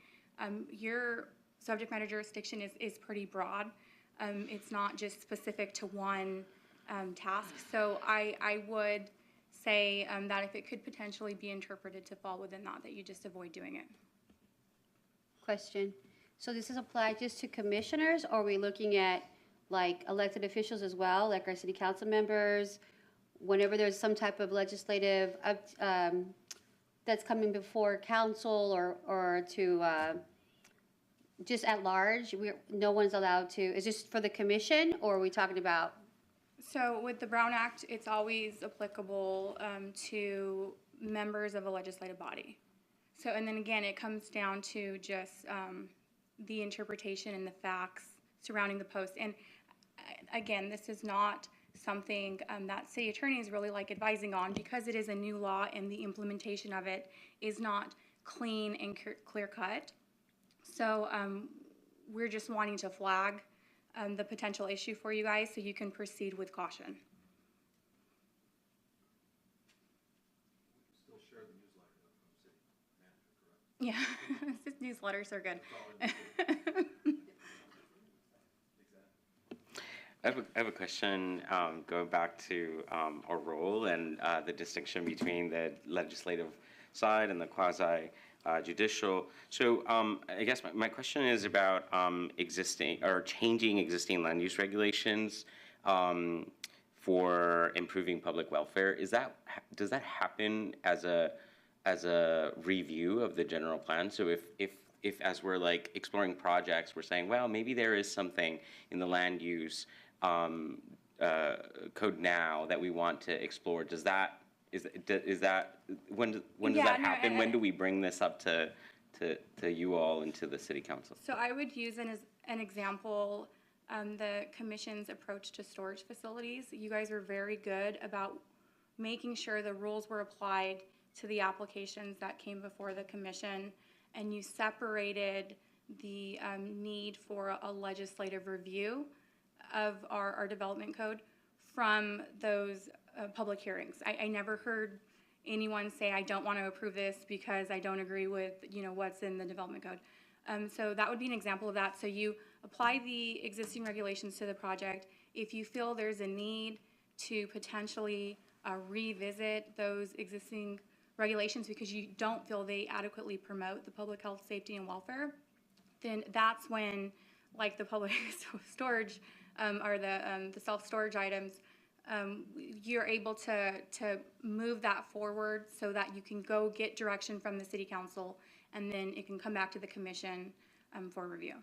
your subject matter jurisdiction is pretty broad. It's not just specific to one task. So I would say that if it could potentially be interpreted to fall within that you just avoid doing it. Question. So this is applied just to commissioners, or are we looking at like elected officials as well, like our city council members, whenever there's some type of legislative that's coming before council or to just at large, no one's allowed to, is this for the commission, or are we talking about? So with the Brown Act, it's always applicable to members of a legislative body. So, and then again, it comes down to just the interpretation and the facts surrounding the post. And again, this is not something that city attorneys really like advising on, because it is a new law and the implementation of it is not clean and clear cut. So we're just wanting to flag the potential issue for you guys so you can proceed with caution. Still share the newsletter from city manager, correct? Yeah, newsletters are good. I have a question going back to our role and the distinction between the legislative side and the quasi judicial. So I guess my question is about existing or changing existing land use regulations for improving public welfare. Does that happen as a review of the general plan? So if as we're like exploring projects, we're saying, well, maybe there is something in the land use code now that we want to explore. Is that when does that happen? When do we bring this up to you all and to the city council? So I would use an example, the commission's approach to storage facilities. You guys were very good about making sure the rules were applied to the applications that came before the commission, and you separated the need for a legislative review of our development code from those public hearings. I never heard anyone say, I don't want to approve this because I don't agree with, what's in the development code. So that would be an example of that. So you apply the existing regulations to the project. If you feel there's a need to potentially revisit those existing regulations because you don't feel they adequately promote the public health, safety, and welfare, then that's when, like the public storage or the self-storage items, you're able to move that forward so that you can go get direction from the city council, and then it can come back to the commission for review.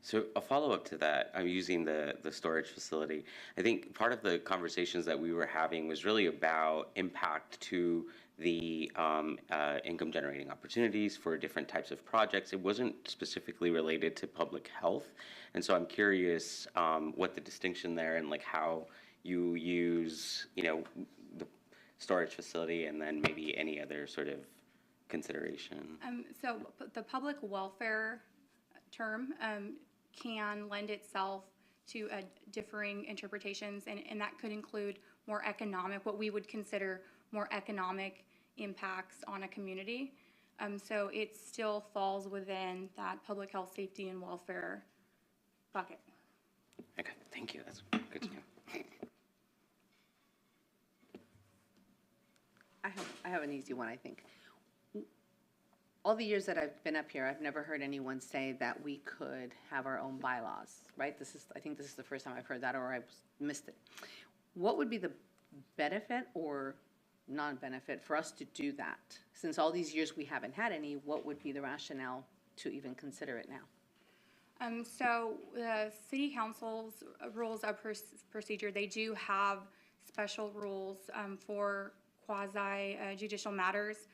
So a follow-up to that, I'm using the storage facility. I think part of the conversations that we were having was really about impact to the income generating opportunities for different types of projects. It wasn't specifically related to public health. And so I'm curious what the distinction there and like how you use, the storage facility and then maybe any other sort of consideration. So the public welfare term can lend itself to differing interpretations, and that could include more economic, what we would consider more economic impacts on a community. So it still falls within that public health, safety, and welfare bucket. Okay, thank you. That's good to know. I have an easy one, I think. All the years that I've been up here, I've never heard anyone say that we could have our own bylaws, right? I think this is the first time I've heard that, or I missed it. What would be the benefit or non-benefit for us to do that? Since all these years we haven't had any, what would be the rationale to even consider it now? So the city council's rules of procedure, they do have special rules for quasi-judicial matters.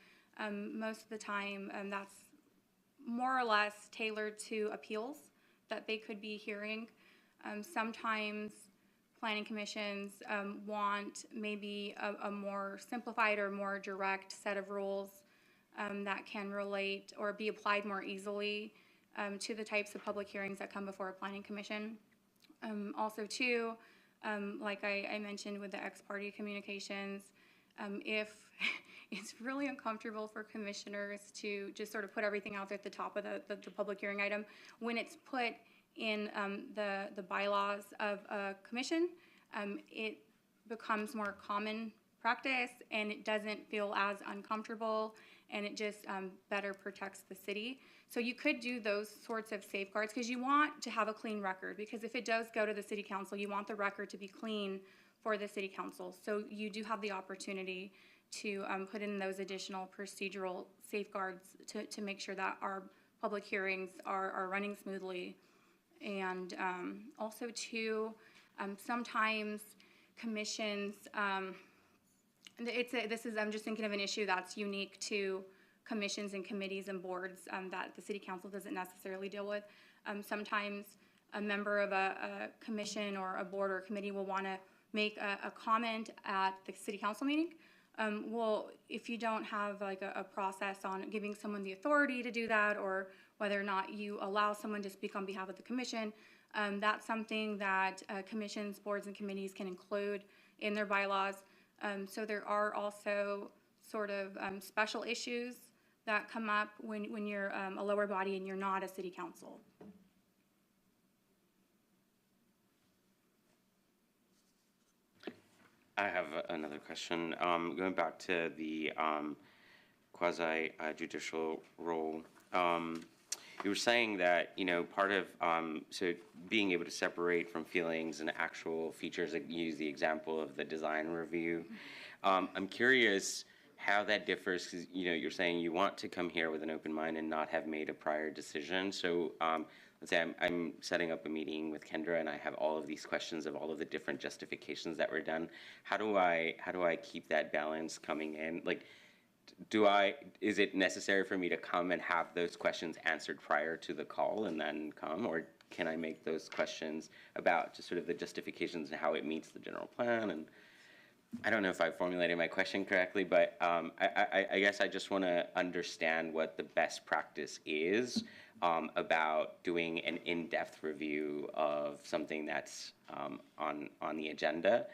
Most of the time, that's more or less tailored to appeals that they could be hearing. Sometimes planning commissions want maybe a more simplified or more direct set of rules that can relate or be applied more easily to the types of public hearings that come before a planning commission. Also, too, like I mentioned with the ex-parte communications, if it's really uncomfortable for commissioners to just sort of put everything out there at the top of the public hearing item, when it's put in the bylaws of a commission, it becomes more common practice and it doesn't feel as uncomfortable, and it just better protects the city. So you could do those sorts of safeguards because you want to have a clean record, because if it does go to the city council, you want the record to be clean for the city council. So you do have the opportunity to put in those additional procedural safeguards to make sure that our public hearings are running smoothly. And also too, sometimes commissions, I'm just thinking of an issue that's unique to commissions and committees and boards that the city council doesn't necessarily deal with. Sometimes a member of a commission or a board or a committee will want to make a comment at the city council meeting. Well, if you don't have like a process on giving someone the authority to do that, or whether or not you allow someone to speak on behalf of the commission, that's something that commissions, boards, and committees can include in their bylaws. So there are also sort of special issues that come up when you're a lower body and you're not a city council. I have another question. Going back to the quasi judicial role, you were saying that, you know, part of so being able to separate from feelings and actual features, like you use the example of the design review. I'm curious how that differs, because, you know, you're saying you want to come here with an open mind and not have made a prior decision. So let's say I'm setting up a meeting with Kendra and I have all of these questions of all of the different justifications that were done. How do I keep that balance coming in? Like, is it necessary for me to come and have those questions answered prior to the call and then come, or can I make those questions about just sort of the justifications and how it meets the general plan? And I don't know if I formulated my question correctly, but I guess I just want to understand what the best practice is about doing an in-depth review of something that's on the agenda,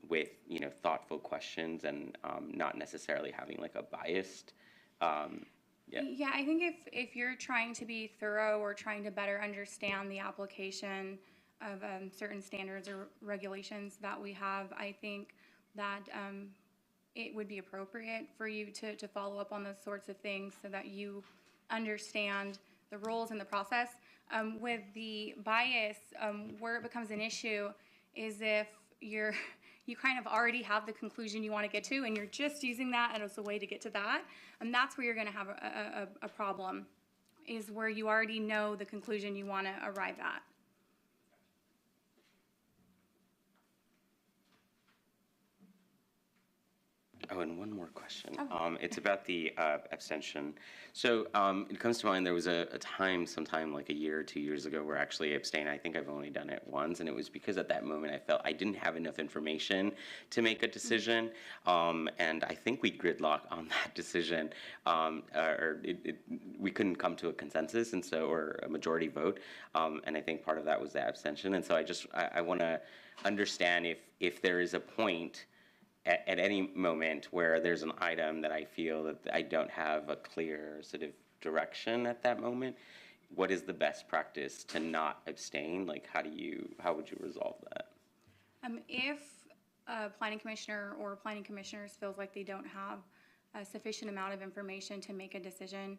with, you know, thoughtful questions and not necessarily having like a biased. Yeah, I think if you're trying to be thorough or trying to better understand the application of certain standards or regulations that we have, I think that it would be appropriate for you to follow up on those sorts of things so that you understand the rules and the process. With the bias, where it becomes an issue is if you kind of already have the conclusion you want to get to and you're just using that as a way to get to that, and that's where you're going to have a problem, is where you already know the conclusion you want to arrive at. Oh, and one more question. Oh. It's about the abstention. So it comes to mind there was a time, sometime like a year or 2 years ago, where I actually abstained. I think I've only done it once, and it was because at that moment I felt I didn't have enough information to make a decision, and I think we gridlocked on that decision, we couldn't come to a consensus, and so, or a majority vote, and I think part of that was the abstention. And so I want to understand if there is a point at any moment where there's an item that I feel that I don't have a clear sort of direction at that moment, what is the best practice to not abstain? Like, how would you resolve that? If a planning commissioner or planning commissioners feels like they don't have a sufficient amount of information to make a decision,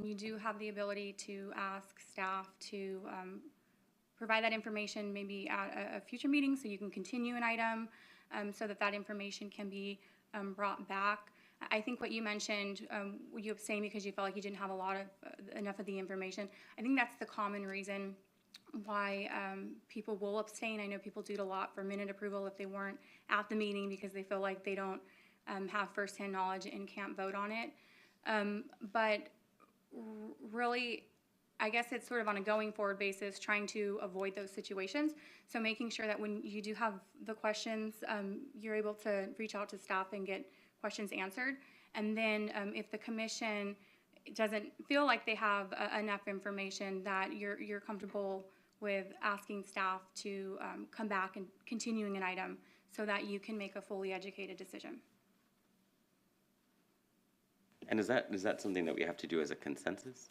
you do have the ability to ask staff to provide that information maybe at a future meeting so you can continue an item, so that information can be brought back. I think what you mentioned, you abstained because you felt like you didn't have enough of the information. I think that's the common reason why people will abstain. I know people do it a lot for minute approval if they weren't at the meeting because they feel like they don't have firsthand knowledge and can't vote on it. But really, I guess it's sort of on a going forward basis, trying to avoid those situations. So making sure that when you do have the questions, you're able to reach out to staff and get questions answered. And then if the commission doesn't feel like they have enough information, that you're comfortable with asking staff to come back and continuing an item so that you can make a fully educated decision. And is that something that we have to do as a consensus?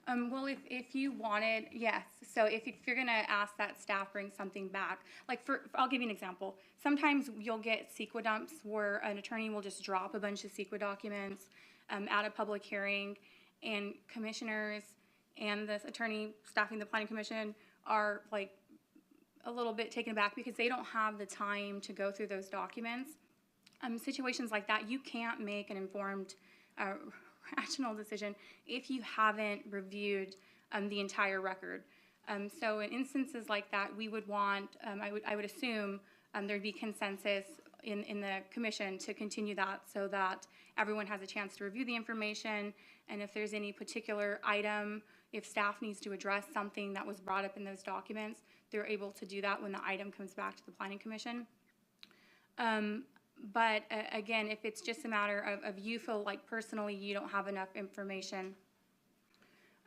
Well, if you wanted, yes. So if you're going to ask that staff bring something back, like I'll give you an example. Sometimes you'll get CEQA dumps where an attorney will just drop a bunch of CEQA documents at a public hearing, and commissioners and this attorney staffing the planning commission are like a little bit taken aback because they don't have the time to go through those documents. Situations like that, you can't make an informed, rational decision if you haven't reviewed the entire record. So in instances like that, we would want, I would assume there'd be consensus in the commission to continue that so that everyone has a chance to review the information. And if there's any particular item, if staff needs to address something that was brought up in those documents, they're able to do that when the item comes back to the planning commission. But again, if it's just a matter of you feel like personally you don't have enough information,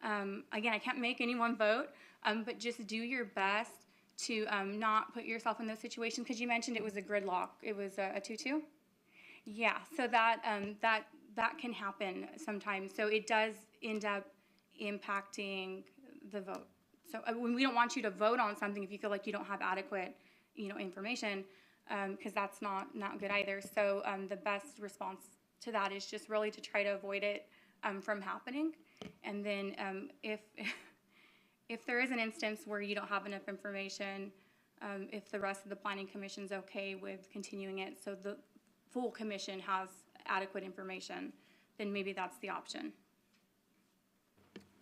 again, I can't make anyone vote, but just do your best to not put yourself in those situations, because you mentioned it was a gridlock. It was a 2-2? Yeah, so that can happen sometimes. So it does end up impacting the vote. So we don't want you to vote on something if you feel like you don't have adequate, information, because that's not good either. So the best response to that is just really to try to avoid it from happening. And then if there is an instance where you don't have enough information, if the rest of the planning commission's okay with continuing it so the full commission has adequate information, then maybe that's the option.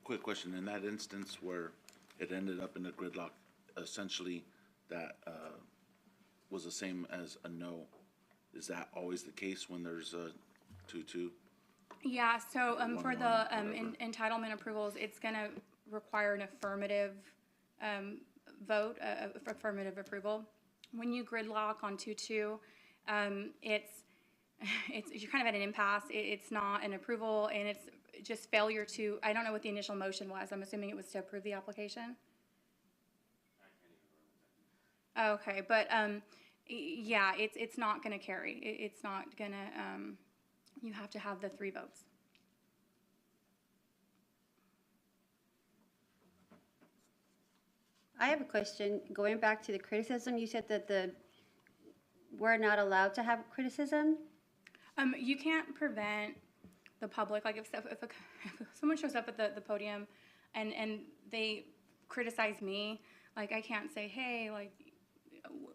Quick question, in that instance where it ended up in a gridlock, essentially that was the same as a no. Is that always the case when there's a 2-2? Yeah, so for the whatever. entitlement approvals, it's gonna require an affirmative vote, affirmative approval. When you gridlock on 2-2, it's you're kind of at an impasse. It's not an approval, and it's just failure to, I don't know what the initial motion was. I'm assuming it was to approve the application? Okay, but yeah, it's not gonna carry. It's not gonna, you have to have the 3 votes. I have a question. Going back to the criticism, you said that we're not allowed to have criticism? You can't prevent the public, like if someone shows up at the podium and they criticize me, like I can't say, hey, like,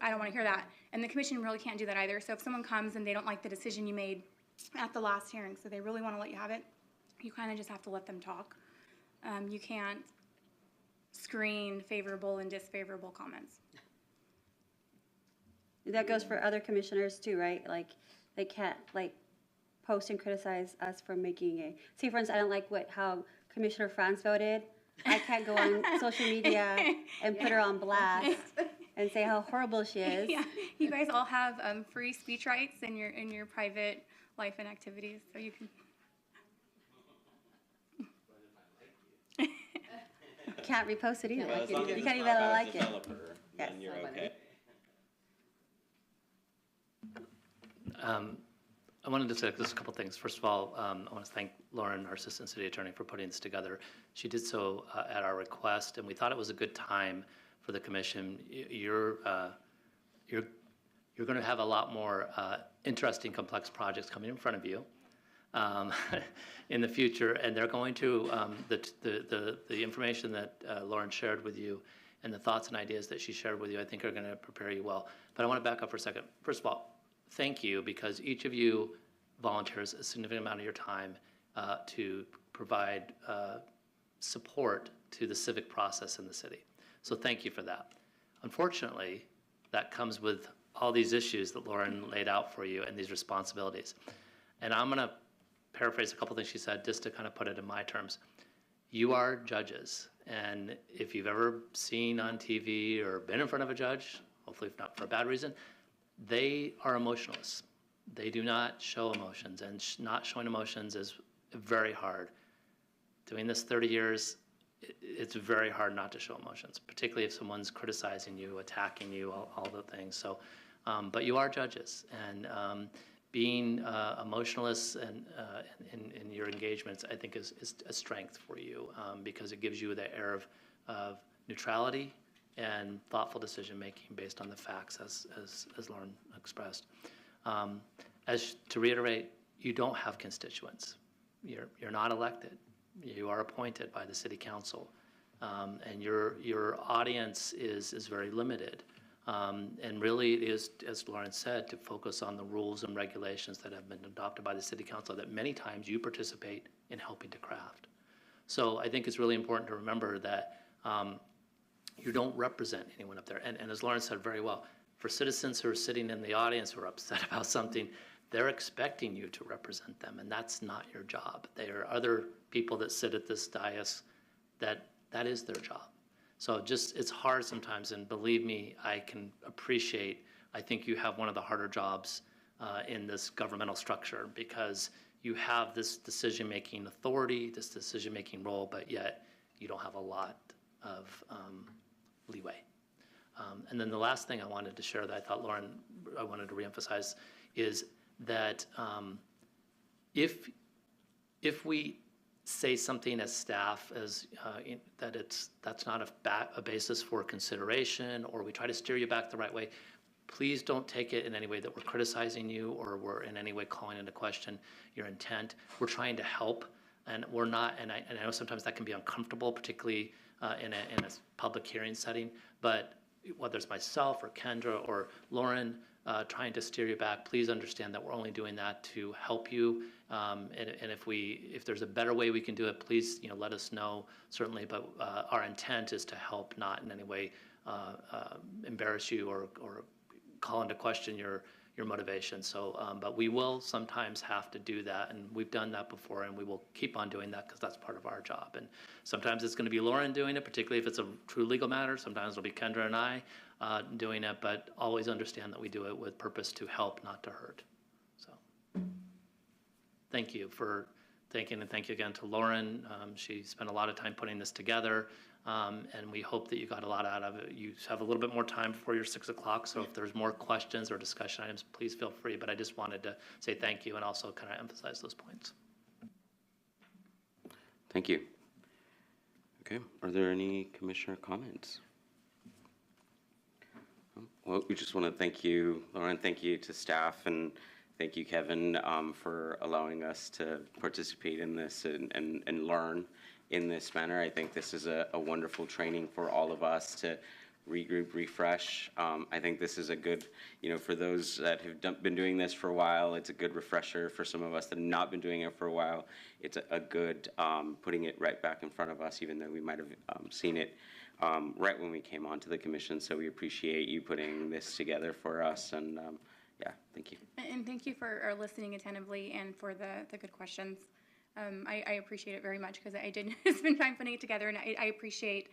I don't want to hear that. And the commission really can't do that either. So if someone comes and they don't like the decision you made at the last hearing, so they really want to let you have it, you kind of just have to let them talk. You can't screen favorable and disfavorable comments. That goes for other commissioners too, right? Like, they can't, like, post and criticize us for making a, say for instance, I don't like how Commissioner Franz voted. I can't go on social media and put her on blast and say how horrible she is. Yeah, you guys all have free speech rights in your private life and activities, so you can. Can't repost it either. Well, as long as You it's can't even not about like it. developer, Yes. then you're okay. I wanted to say just a couple things. First of all, I want to thank Lauren, our Assistant City Attorney, for putting this together. She did so at our request, and we thought it was a good time for the commission. You're going to have a lot more interesting, complex projects coming in front of you in the future, and they're going to the information that Lauren shared with you and the thoughts and ideas that she shared with you, I think are going to prepare you well. But I want to back up for a second. First of all, thank you, because each of you volunteers a significant amount of your time to provide support to the civic process in the city. So thank you for that. Unfortunately, that comes with all these issues that Lauren laid out for you and these responsibilities. And I'm going to paraphrase a couple things she said just to kind of put it in my terms. You are judges, and if you've ever seen on TV or been in front of a judge, hopefully if not for a bad reason, they are emotionless. They do not show emotions, and not showing emotions is very hard. Doing this 30 years, it's very hard not to show emotions, particularly if someone's criticizing you, attacking you, all the things. So, but you are judges, and being emotionless and in your engagements, I think is a strength for you, because it gives you the air of neutrality and thoughtful decision-making based on the facts, as Lauren expressed. As to reiterate, you don't have constituents. you're not elected. You are appointed by the city council. And your audience is very limited. And really it is, as Lauren said, to focus on the rules and regulations that have been adopted by the city council that many times you participate in helping to craft. So I think it's really important to remember that you don't represent anyone up there. And as Lauren said very well, for citizens who are sitting in the audience who are upset about something, they're expecting you to represent them, and that's not your job. There are other people that sit at this dais that is their job. So just, it's hard sometimes, and believe me, I can appreciate, I think you have one of the harder jobs in this governmental structure, because you have this decision-making authority, this decision-making role, but yet you don't have a lot of leeway. And then the last thing I wanted to share that I thought, Lauren, I wanted to reemphasize is that if we say something as staff as that's not a basis for consideration, or we try to steer you back the right way, please don't take it in any way that we're criticizing you or we're in any way calling into question your intent. We're trying to help, and we're not. And I know sometimes that can be uncomfortable, particularly in a public hearing setting. But whether it's myself or Kendra or Lauren trying to steer you back, please understand that we're only doing that to help you. And if there's a better way we can do it, please let us know, certainly. But our intent is to help, not in any way embarrass you or call into question your motivation. So, but we will sometimes have to do that, and we've done that before, and we will keep on doing that because that's part of our job. And sometimes it's going to be Lauren doing it, particularly if it's a true legal matter. Sometimes it'll be Kendra and I doing it, but always understand that we do it with purpose to help, not to hurt. So, thank you for thinking, and thank you again to Lauren. She spent a lot of time putting this together. And we hope that you got a lot out of it. You have a little bit more time before your 6 o'clock, so if there's more questions or discussion items, please feel free. But I just wanted to say thank you and also kind of emphasize those points. Thank you. Okay, are there any commissioner comments? Well, we just want to thank you, Lauren, thank you to staff, and thank you, Kevin, for allowing us to participate in this and learn in this manner. I think this is a wonderful training for all of us to regroup, refresh. I think this is a good, for those that have been doing this for a while, it's a good refresher. For some of us that have not been doing it for a while, it's a good putting it right back in front of us, even though we might have seen it right when we came onto the commission. So we appreciate you putting this together for us, and yeah, thank you. And thank you for listening attentively and for the good questions. I appreciate it very much, because I did spend time putting it together, and I appreciate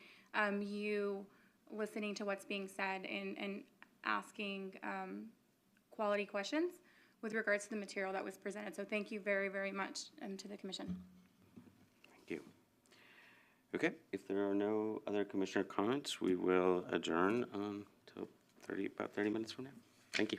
you listening to what's being said and asking quality questions with regards to the material that was presented. So thank you very, very much to the commission. Thank you. Okay, if there are no other commissioner comments, we will adjourn till about 30 minutes from now. Thank you.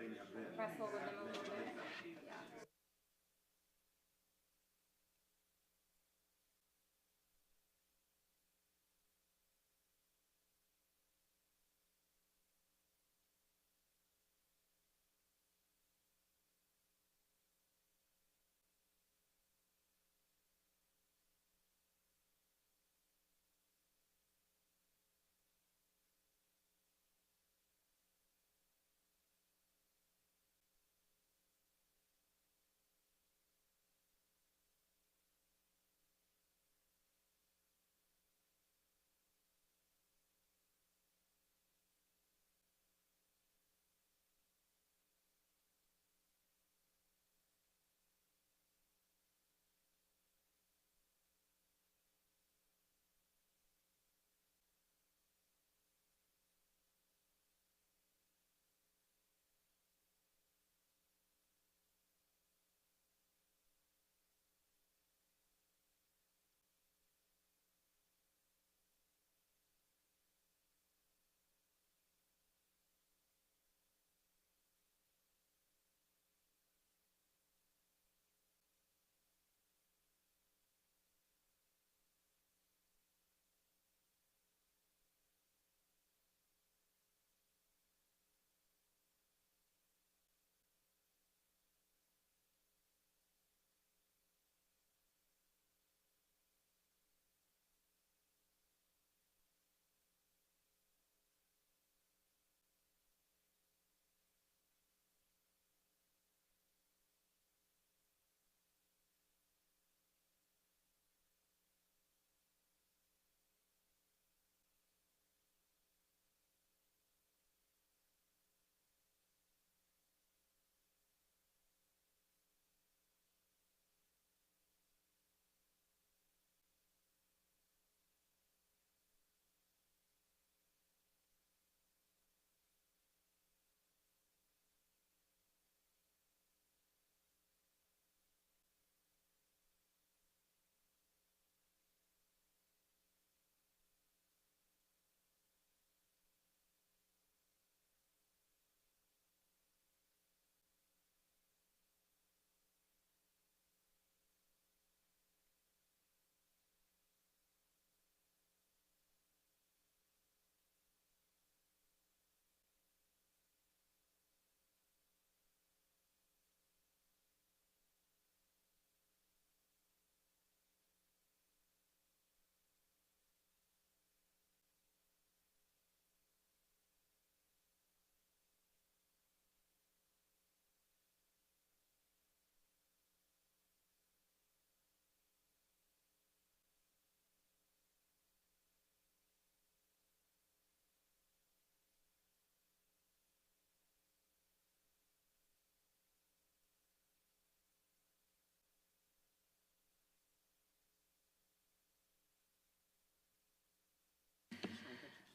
wrestle with them a little bit.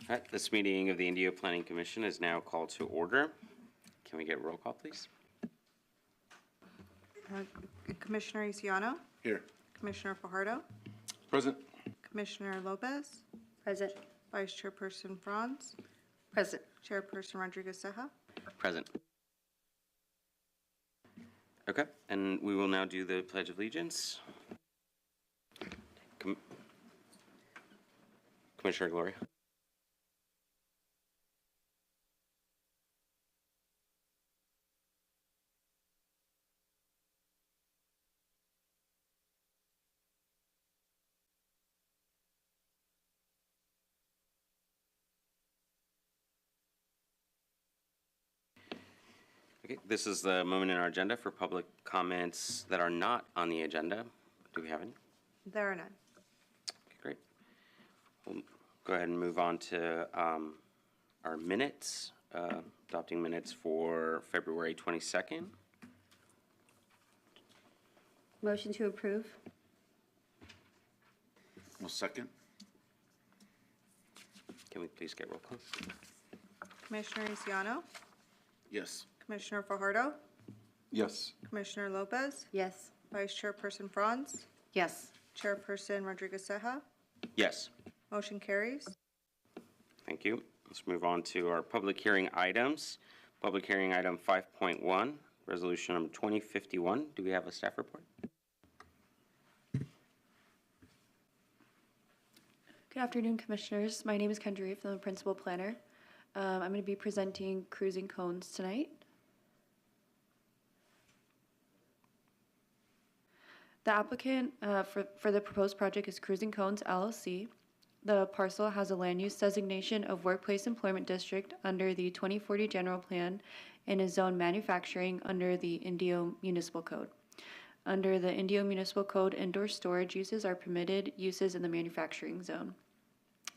All right, this meeting of the Indio Planning Commission is now called to order. Can we get roll call, please? Commissioner Isiano, Here. Commissioner Fajardo, Present. Commissioner Lopez, Present. Vice Chairperson Franz, Present. Chairperson Rodriguez Seja. Present. Okay, and we will now do the Pledge of Allegiance. Commissioner Gloria. Okay, this is the moment in our agenda for public comments that are not on the agenda. Do we have any? There are none. Okay, great. We'll go ahead and move on to our minutes, adopting minutes for February 22nd. Motion to approve. Well, second. Can we please get roll call? Commissioner Isiano, Yes. Commissioner Fajardo, Yes. Commissioner Lopez, Yes. Vice Chairperson Franz, Yes. Chairperson Rodriguez Seja. Yes. Motion carries. Thank you. Let's move on to our public hearing items. Public hearing item 5.1, resolution number 2051. Do we have a staff report? Good afternoon, Commissioners. My name is Kendra Reef. I'm the Principal Planner. I'm going to be presenting cruising cones tonight. The applicant for the proposed project is Cruising Cones LLC. The parcel has a land use designation of Workplace Employment District under the 2040 General Plan and is zoned manufacturing under the Indio Municipal Code. Under the Indio Municipal Code, indoor storage uses are permitted uses in the manufacturing zone.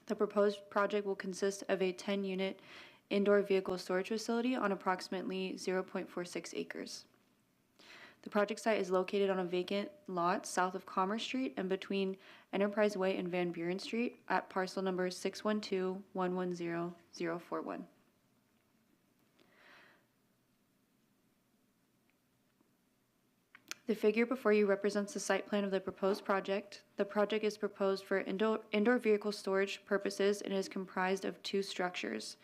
The proposed project will consist of a 10-unit indoor vehicle storage facility on approximately 0.46 acres. The project site is located on a vacant lot south of Commerce Street and between Enterprise Way and Van Buren Street at parcel number 612-110-041. The figure before you represents the site plan of the proposed project. The project is proposed for indoor vehicle storage purposes and is comprised of 2 structures,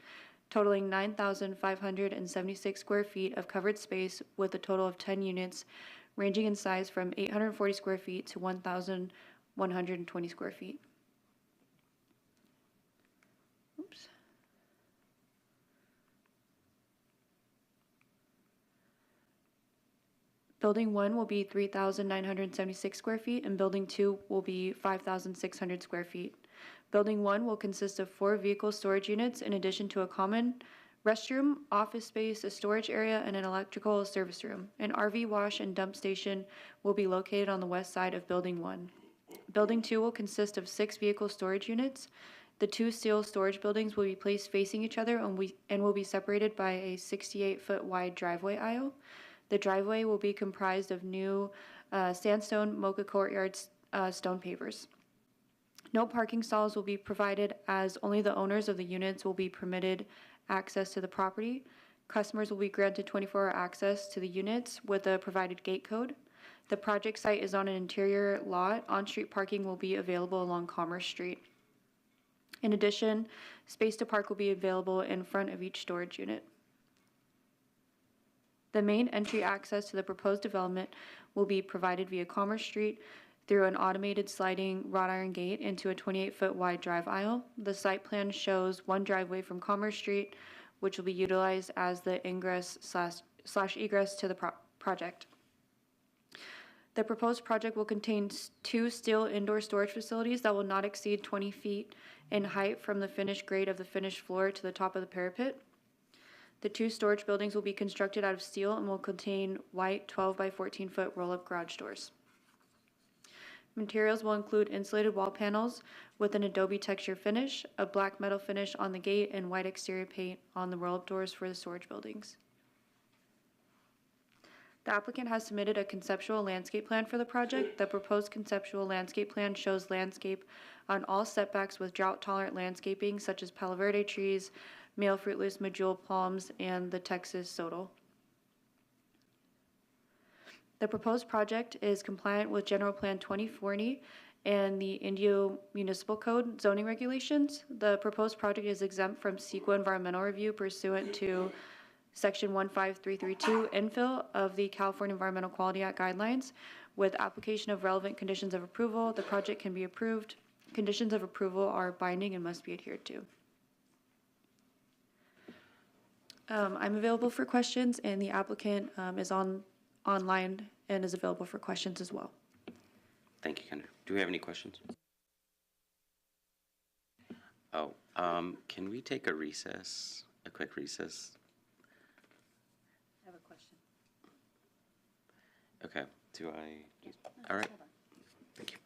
totaling 9,576 square feet of covered space with a total of 10 units, ranging in size from 840 square feet to 1,120 square feet. Oops. Building 1 will be 3,976 square feet and Building 2 will be 5,600 square feet. Building 1 will consist of 4 vehicle storage units in addition to a common restroom, office space, a storage area, and an electrical service room. An RV wash and dump station will be located on the west side of Building 1. Building 2 will consist of 6 vehicle storage units. The 2 steel storage buildings will be placed facing each other and will be separated by a 68-foot wide driveway aisle. The driveway will be comprised of new sandstone Mocha Courtyard stone pavers. No parking stalls will be provided as only the owners of the units will be permitted access to the property. Customers will be granted 24-hour access to the units with a provided gate code. The project site is on an interior lot. On-street parking will be available along Commerce Street. In addition, space to park will be available in front of each storage unit. The main entry access to the proposed development will be provided via Commerce Street through an automated sliding wrought iron gate into a 28-foot wide drive aisle. The site plan shows one driveway from Commerce Street, which will be utilized as the ingress slash egress to the project. The proposed project will contain 2 steel indoor storage facilities that will not exceed 20 feet in height from the finished grade of the finished floor to the top of the parapet. The 2 storage buildings will be constructed out of steel and will contain white 12 by 14 foot roll-up garage doors. Materials will include insulated wall panels with an adobe texture finish, a black metal finish on the gate, and white exterior paint on the roll-up doors for the storage buildings. The applicant has submitted a conceptual landscape plan for the project. The proposed conceptual landscape plan shows landscape on all setbacks with drought-tolerant landscaping such as Palo Verde trees, male fruitless medjool palms, and the Texas sodal. The proposed project is compliant with General Plan 2040 and the Indio Municipal Code zoning regulations. The proposed project is exempt from CEQA environmental review pursuant to Section 15332 infill of the California Environmental Quality Act guidelines. With application of relevant conditions of approval, the project can be approved. Conditions of approval are binding and must be adhered to. I'm available for questions, and the applicant is online and is available for questions as well. Thank you, Kendra. Do we have any questions? Oh, can we take a recess, a quick recess? I have a question. Okay, do I? All right, thank you.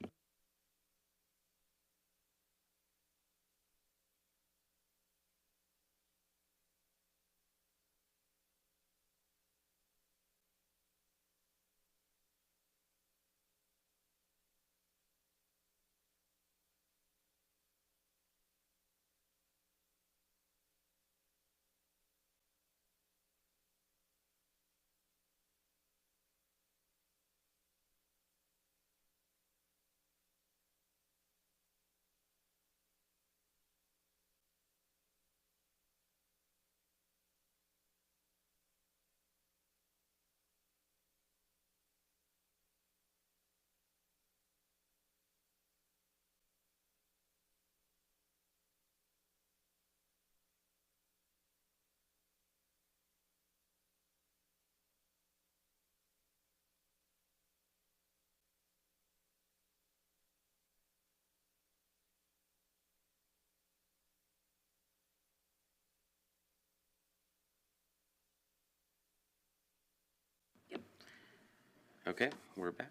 Okay, we're back.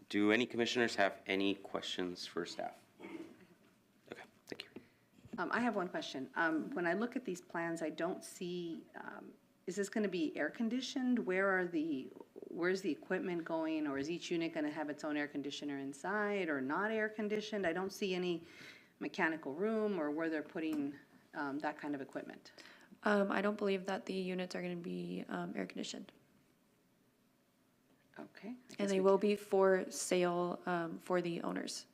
Do any commissioners have any questions for staff? Okay, thank you. I have one question. When I look at these plans, I don't see, is this gonna be air conditioned? Where's the equipment going, or is each unit gonna have its own air conditioner inside, or not air conditioned? I don't see any mechanical room or where they're putting, that kind of equipment. I don't believe that the units are gonna be, air conditioned. Okay. I And guess they we will be for sale, for the owners.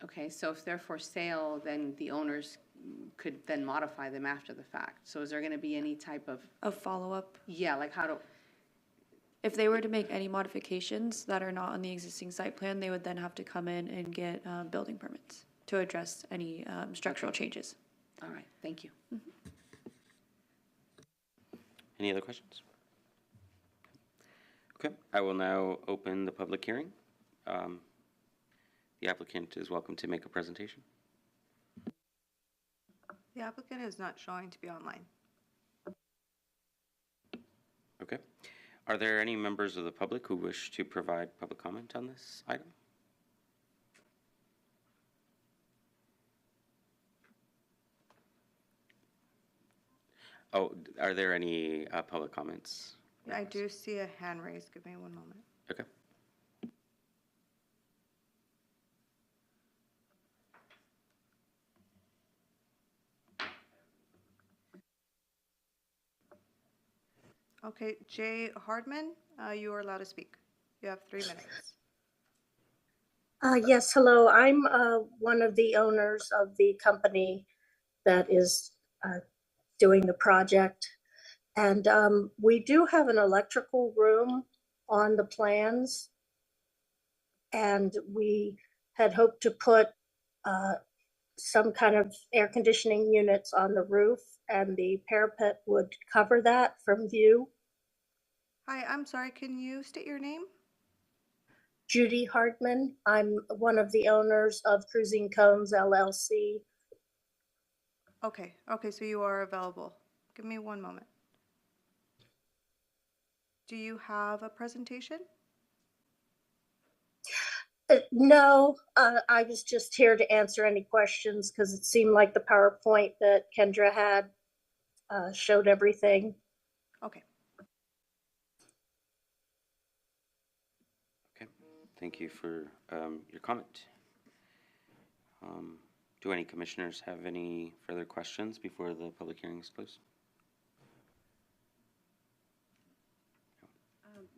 Okay, so if they're for sale, then the owners could then modify them after the fact. So is there gonna be any type of, A follow-up, yeah, like how to, if they were to make any modifications that are not on the existing site plan, they would then have to come in and get, building permits to address any, structural changes. all right, thank you. Any other questions? Okay, I will now open the public hearing. The applicant is welcome to make a presentation. The applicant is not showing to be online. Okay. Are there any members of the public who wish to provide public comment on this item? Oh, are there any public comments? I do see a hand raised. Give me one moment. Okay. Okay, Jay Hardman, you are allowed to speak. You have 3 minutes. Yes, hello. I'm one of the owners of the company that is doing the project. And we do have an electrical room on the plans. And we had hoped to put some kind of air conditioning units on the roof, and the parapet would cover that from view. Hi, I'm sorry, can you state your name? Judy Hartman. I'm one of the owners of Cruising Cones LLC. Okay, so you are available. Give me one moment. Do you have a presentation? No, I was just here to answer any questions because it seemed like the PowerPoint that Kendra had showed everything. Okay. Okay. Thank you for your comment. Do any commissioners have any further questions before the public hearing is closed?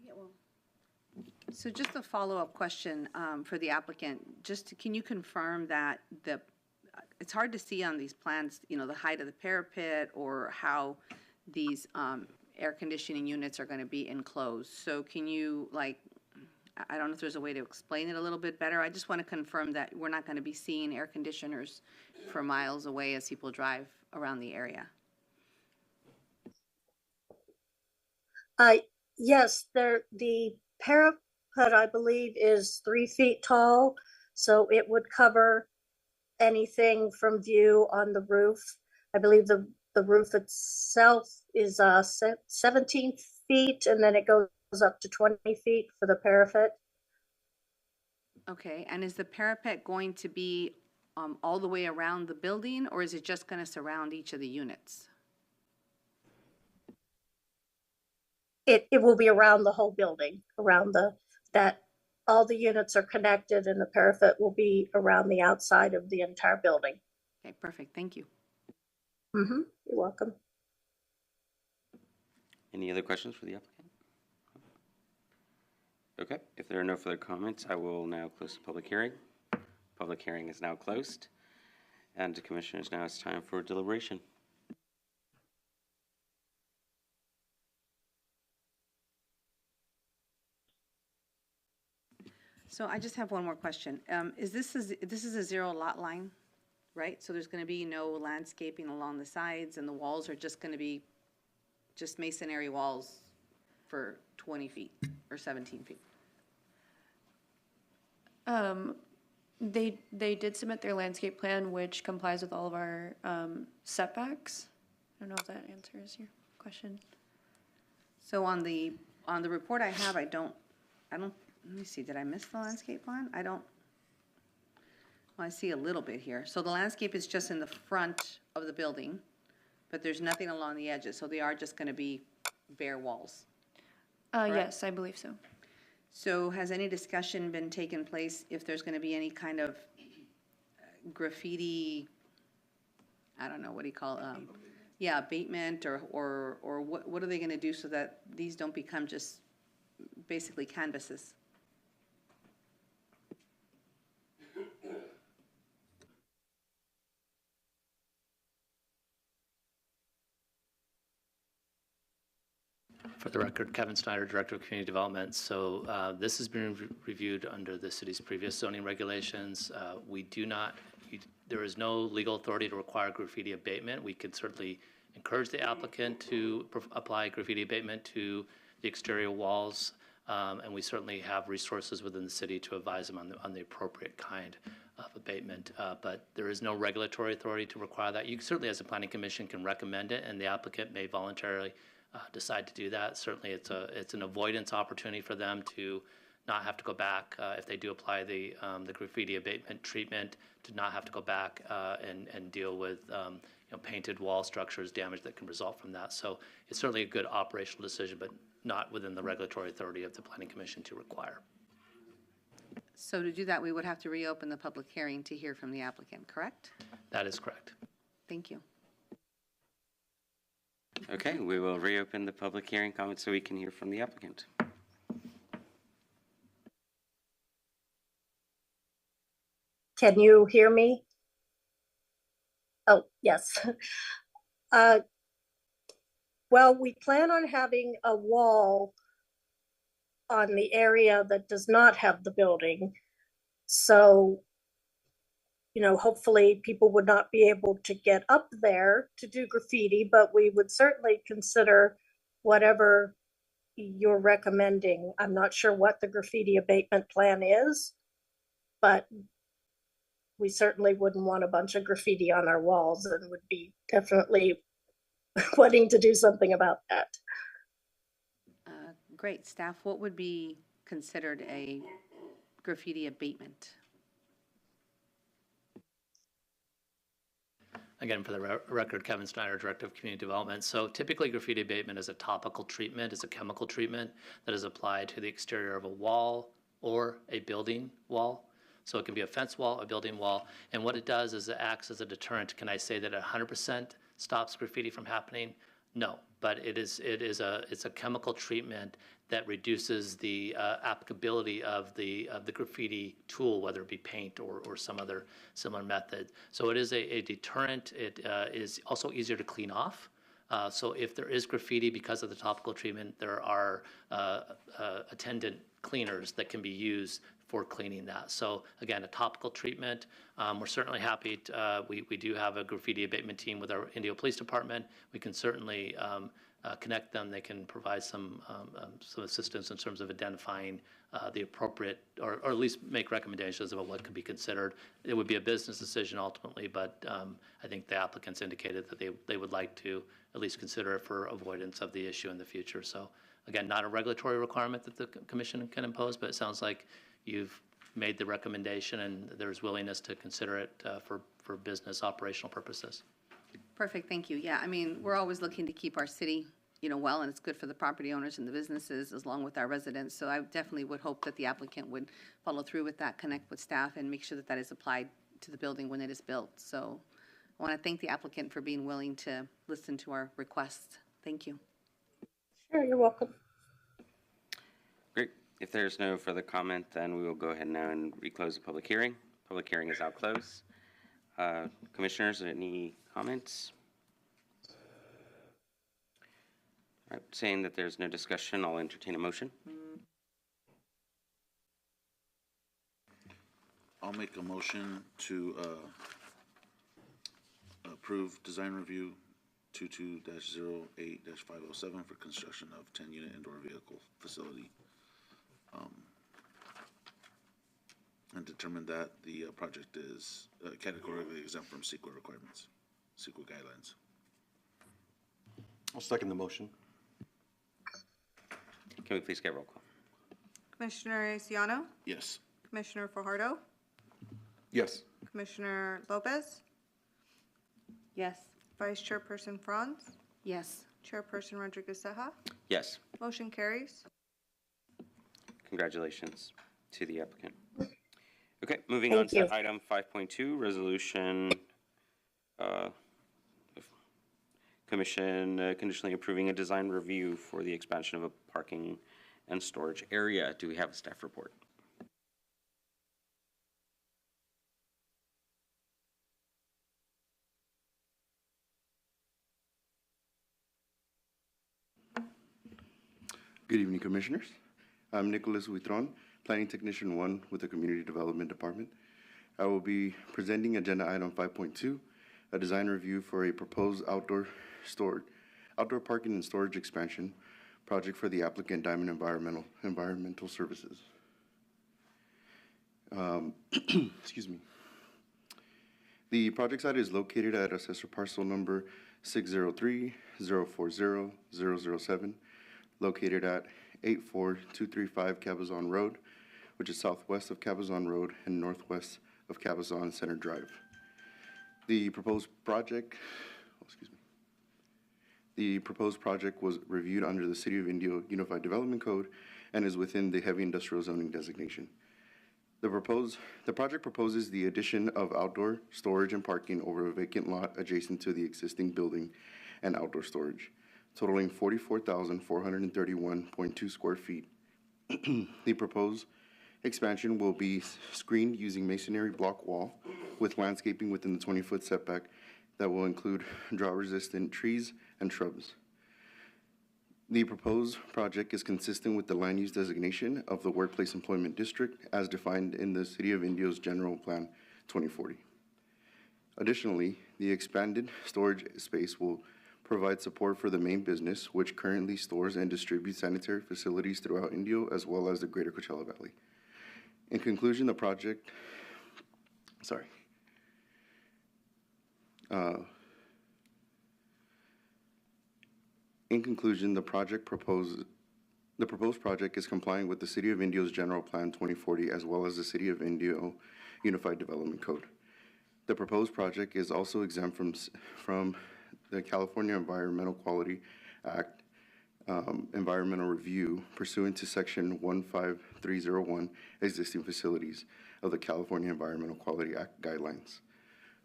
Yeah, well. So just a follow-up question for the applicant. Can you confirm that it's hard to see on these plans, the height of the parapet or how these air conditioning units are going to be enclosed. So can you, I don't know if there's a way to explain it a little bit better. I just want to confirm that we're not going to be seeing air conditioners for miles away as people drive around the area. Yes, the parapet, I believe, is 3 feet tall, so it would cover anything from view on the roof. I believe the roof itself is 17 feet, and then it goes up to 20 feet for the parapet. Okay, and is the parapet going to be all the way around the building, or is it just going to surround each of the units? It will be around the whole building, around that all the units are connected, and the parapet will be around the outside of the entire building. Okay, perfect. Thank you. Mm-hmm. You're welcome. Any other questions for the applicant? Okay, if there are no further comments, I will now close the public hearing. Public hearing is now closed. And the commissioners, now it's time for deliberation. So I just have one more question. This is a zero lot line, right? So there's going to be no landscaping along the sides, and the walls are just going to be just masonry walls for 20 feet or 17 feet. They did submit their landscape plan, which complies with all of our setbacks. I don't know if that answers your question. So on the report I have, I don't, let me see, did I miss the landscape plan? Well, I see a little bit here. So the landscape is just in the front of the building, but there's nothing along the edges, so they are just gonna be bare walls. Yes, I believe so. So has any discussion been taken place if there's gonna be any kind of graffiti, I don't know, what do you call it? Yeah, abatement, or what are they gonna do so that these don't become just basically canvases? For the record, Kevin Snyder, Director of Community Development. So this has been reviewed under the city's previous zoning regulations. We do not, there is no legal authority to require graffiti abatement. We could certainly encourage the applicant to apply graffiti abatement to the exterior walls, and we certainly have resources within the city to advise them on the appropriate kind of abatement. But there is no regulatory authority to require that. You certainly, as a planning commission, can recommend it, and the applicant may voluntarily decide to do that. Certainly, it's an avoidance opportunity for them to not have to go back if they do apply the graffiti abatement treatment, to not have to go back and deal with painted wall structures, damage that can result from that. So it's certainly a good operational decision, but not within the regulatory authority of the Planning Commission to require. So to do that, we would have to reopen the public hearing to hear from the applicant, correct? That is correct. Thank you. Okay, we will reopen the public hearing comment so we can hear from the applicant. Can you hear me? Oh, yes. Well, we plan on having a wall on the area that does not have the building. So, hopefully people would not be able to get up there to do graffiti, but we would certainly consider whatever you're recommending. I'm not sure what the graffiti abatement plan is, but we certainly wouldn't want a bunch of graffiti on our walls and would be definitely wanting to do something about that. Great. Staff, what would be considered a graffiti abatement? Again, for the record, Kevin Snyder, Director of Community Development. So typically graffiti abatement is a topical treatment, is a chemical treatment that is applied to the exterior of a wall or a building wall. So it can be a fence wall, a building wall, and what it does is it acts as a deterrent. Can I say that 100% stops graffiti from happening? No, but it's a chemical treatment that reduces the applicability of the graffiti tool, whether it be paint or some other similar method. So it is a deterrent. It is also easier to clean off. So if there is graffiti because of the topical treatment, there are attendant cleaners that can be used for cleaning that. So again, a topical treatment. We're certainly happy. We do have a graffiti abatement team with our Indio Police Department. We can certainly connect them. They can provide some assistance in terms of identifying the appropriate, or at least make recommendations about what could be considered. It would be a business decision ultimately, but I think the applicants indicated that they would like to at least consider it for avoidance of the issue in the future. So again, not a regulatory requirement that the commission can impose, but it sounds like you've made the recommendation and there's willingness to consider it for business operational purposes. Perfect, thank you. Yeah, I mean, we're always looking to keep our city, well, and it's good for the property owners and the businesses along with our residents. So I definitely would hope that the applicant would follow through with that, connect with staff, and make sure that that is applied to the building when it is built. So I want to thank the applicant for being willing to listen to our requests. Thank you. Sure, you're welcome. Great. If there's no further comment, then we will go ahead now and reclose the public hearing. Public hearing is now closed. Commissioners, any comments? All right, saying that there's no discussion, I'll entertain a motion. I'll make a motion to approve design review 22-08-507 for construction of 10-unit indoor vehicle facility. And determine that the project is categorically exempt from CEQA requirements, CEQA guidelines. I'll second the motion. Can we please get roll call? Commissioner Asiano, Yes. Commissioner Fajardo, Yes. Commissioner Lopez, Yes. Vice Chairperson Franz, Yes. Chairperson Rodriguez Ceja. Yes. Motion carries. Congratulations to the applicant. Okay, moving on Thank you. to item 5.2, resolution, commission conditionally approving a design review for the expansion of a parking and storage area. Do we have a staff report? Good evening, Commissioners. I'm Nicholas Huitron, Planning Technician 1 with the Community Development Department. I will be presenting Agenda Item 5.2, a design review for a proposed outdoor parking and storage expansion project for the applicant Diamond Environmental Services. Excuse me. The project site is located at Assessor Parcel Number 603-040-007, located at 84235 Cabazon Road, which is southwest of Cabazon Road and northwest of Cabazon Center Drive. The proposed project was reviewed under the City of Indio Unified Development Code and is within the heavy industrial zoning designation. The project proposes the addition of outdoor storage and parking over a vacant lot adjacent to the existing building and outdoor storage, totaling 44,431.2 square feet. The proposed expansion will be screened using masonry block wall with landscaping within the 20-foot setback that will include drought-resistant trees and shrubs. The proposed project is consistent with the land use designation of the Workplace Employment District as defined in the City of Indio's General Plan 2040. Additionally, the expanded storage space will provide support for the main business, which currently stores and distributes sanitary facilities throughout Indio as well as the greater Coachella Valley. In conclusion, the project the proposed project is complying with the City of Indio's General Plan 2040 as well as the City of Indio Unified Development Code. The proposed project is also exempt from the California Environmental Quality Act environmental review pursuant to Section 15301 existing facilities of the California Environmental Quality Act guidelines.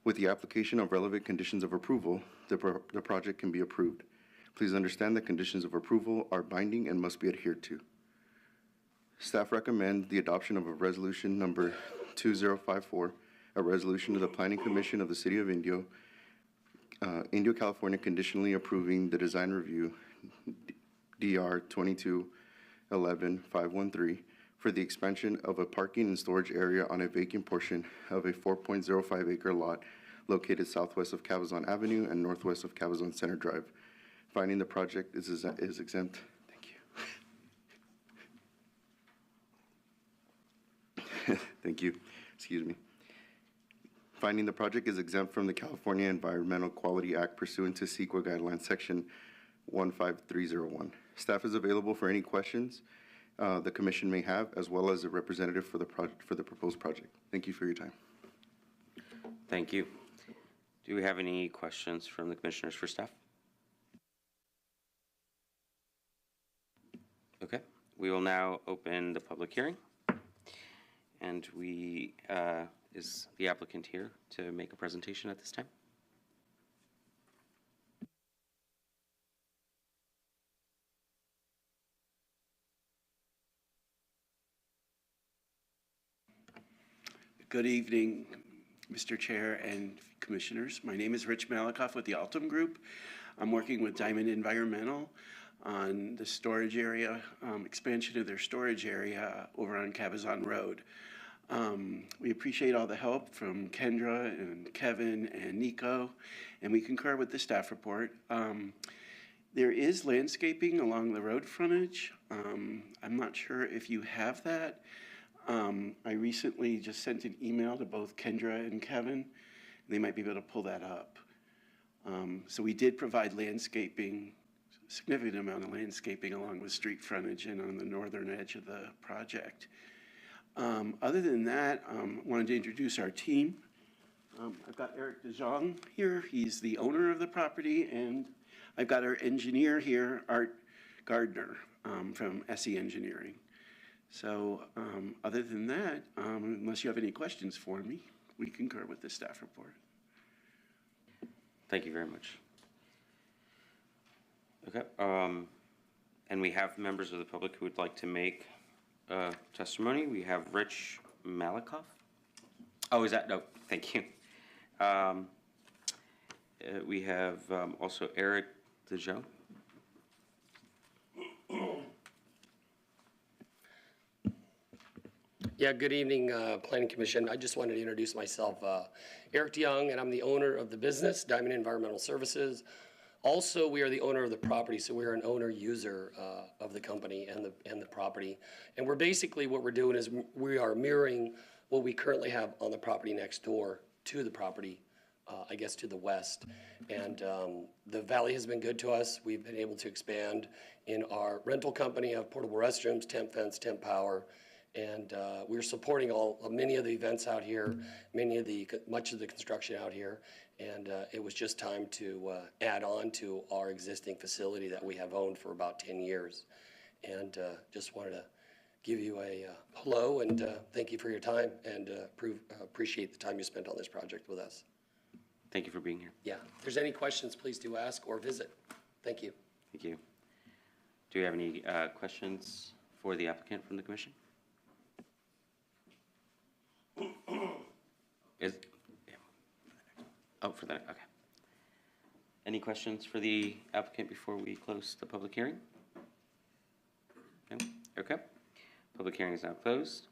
With the application of relevant conditions of approval, the project can be approved. Please understand that conditions of approval are binding and must be adhered to. Staff recommends the adoption of a resolution number 2054, a resolution of the Planning Commission of the City of Indio, Indio, California, conditionally approving the design review DR 22-11-513 for the expansion of a parking and storage area on a vacant portion of a 4.05 acre lot located southwest of Cabazon Avenue and northwest of Cabazon Center Drive. Finding the project is exempt. Thank you. Thank you. Excuse me. Finding the project is exempt from the California Environmental Quality Act pursuant to CEQA Guidelines Section 15301. Staff is available for any questions the Commission may have, as well as a representative for the proposed project. Thank you for your time. Thank you. Do we have any questions from the commissioners for staff? Okay, we will now open the public hearing. And is the applicant here to make a presentation at this time? Good evening, Mr. Chair and Commissioners. My name is Rich Malikoff with the Altum Group. I'm working with Diamond Environmental on the storage area, expansion of their storage area over on Cabazon Road. We appreciate all the help from Kendra and Kevin and Nico, and we concur with the staff report. There is landscaping along the road frontage. I'm not sure if you have that. I recently just sent an email to both Kendra and Kevin. They might be able to pull that up. So we did provide landscaping significant amount of landscaping along with street frontage and on the northern edge of the project. Other than that, wanted to introduce our team. I've got Eric DeJong here. He's the owner of the property, and I've got our engineer here, Art Gardner, from SE Engineering. So other than that, unless you have any questions for me, we concur with the staff report. Thank you very much. Okay, and we have members of the public who would like to make testimony. We have Rich Malikoff. Oh, is that, no, thank you. We have also Eric DeJong. Yeah, good evening, Planning Commission. I just wanted to introduce myself. Eric DeYoung, and I'm the owner of the business, Diamond Environmental Services. Also, we are the owner of the property, so we're an owner-user of the company and the property. And we're basically, what we're doing is we are mirroring what we currently have on the property next door to the property, I guess to the west. And the valley has been good to us. We've been able to expand in our rental company, have portable restrooms, temp fence, temp power. And we're supporting many of the events out here, much of the construction out here. And it was just time to add on to our existing facility that we have owned for about 10 years. And just wanted to give you a hello and thank you for your time, and appreciate the time you spent on this project with us. Thank you for being here. Yeah, if there's any questions, please do ask or visit. Thank you. Thank you. Do we have any questions for the applicant from the commission? Yeah. Oh, for that, okay. Any questions for the applicant before we close the public hearing? No? Okay. Public hearing is now closed.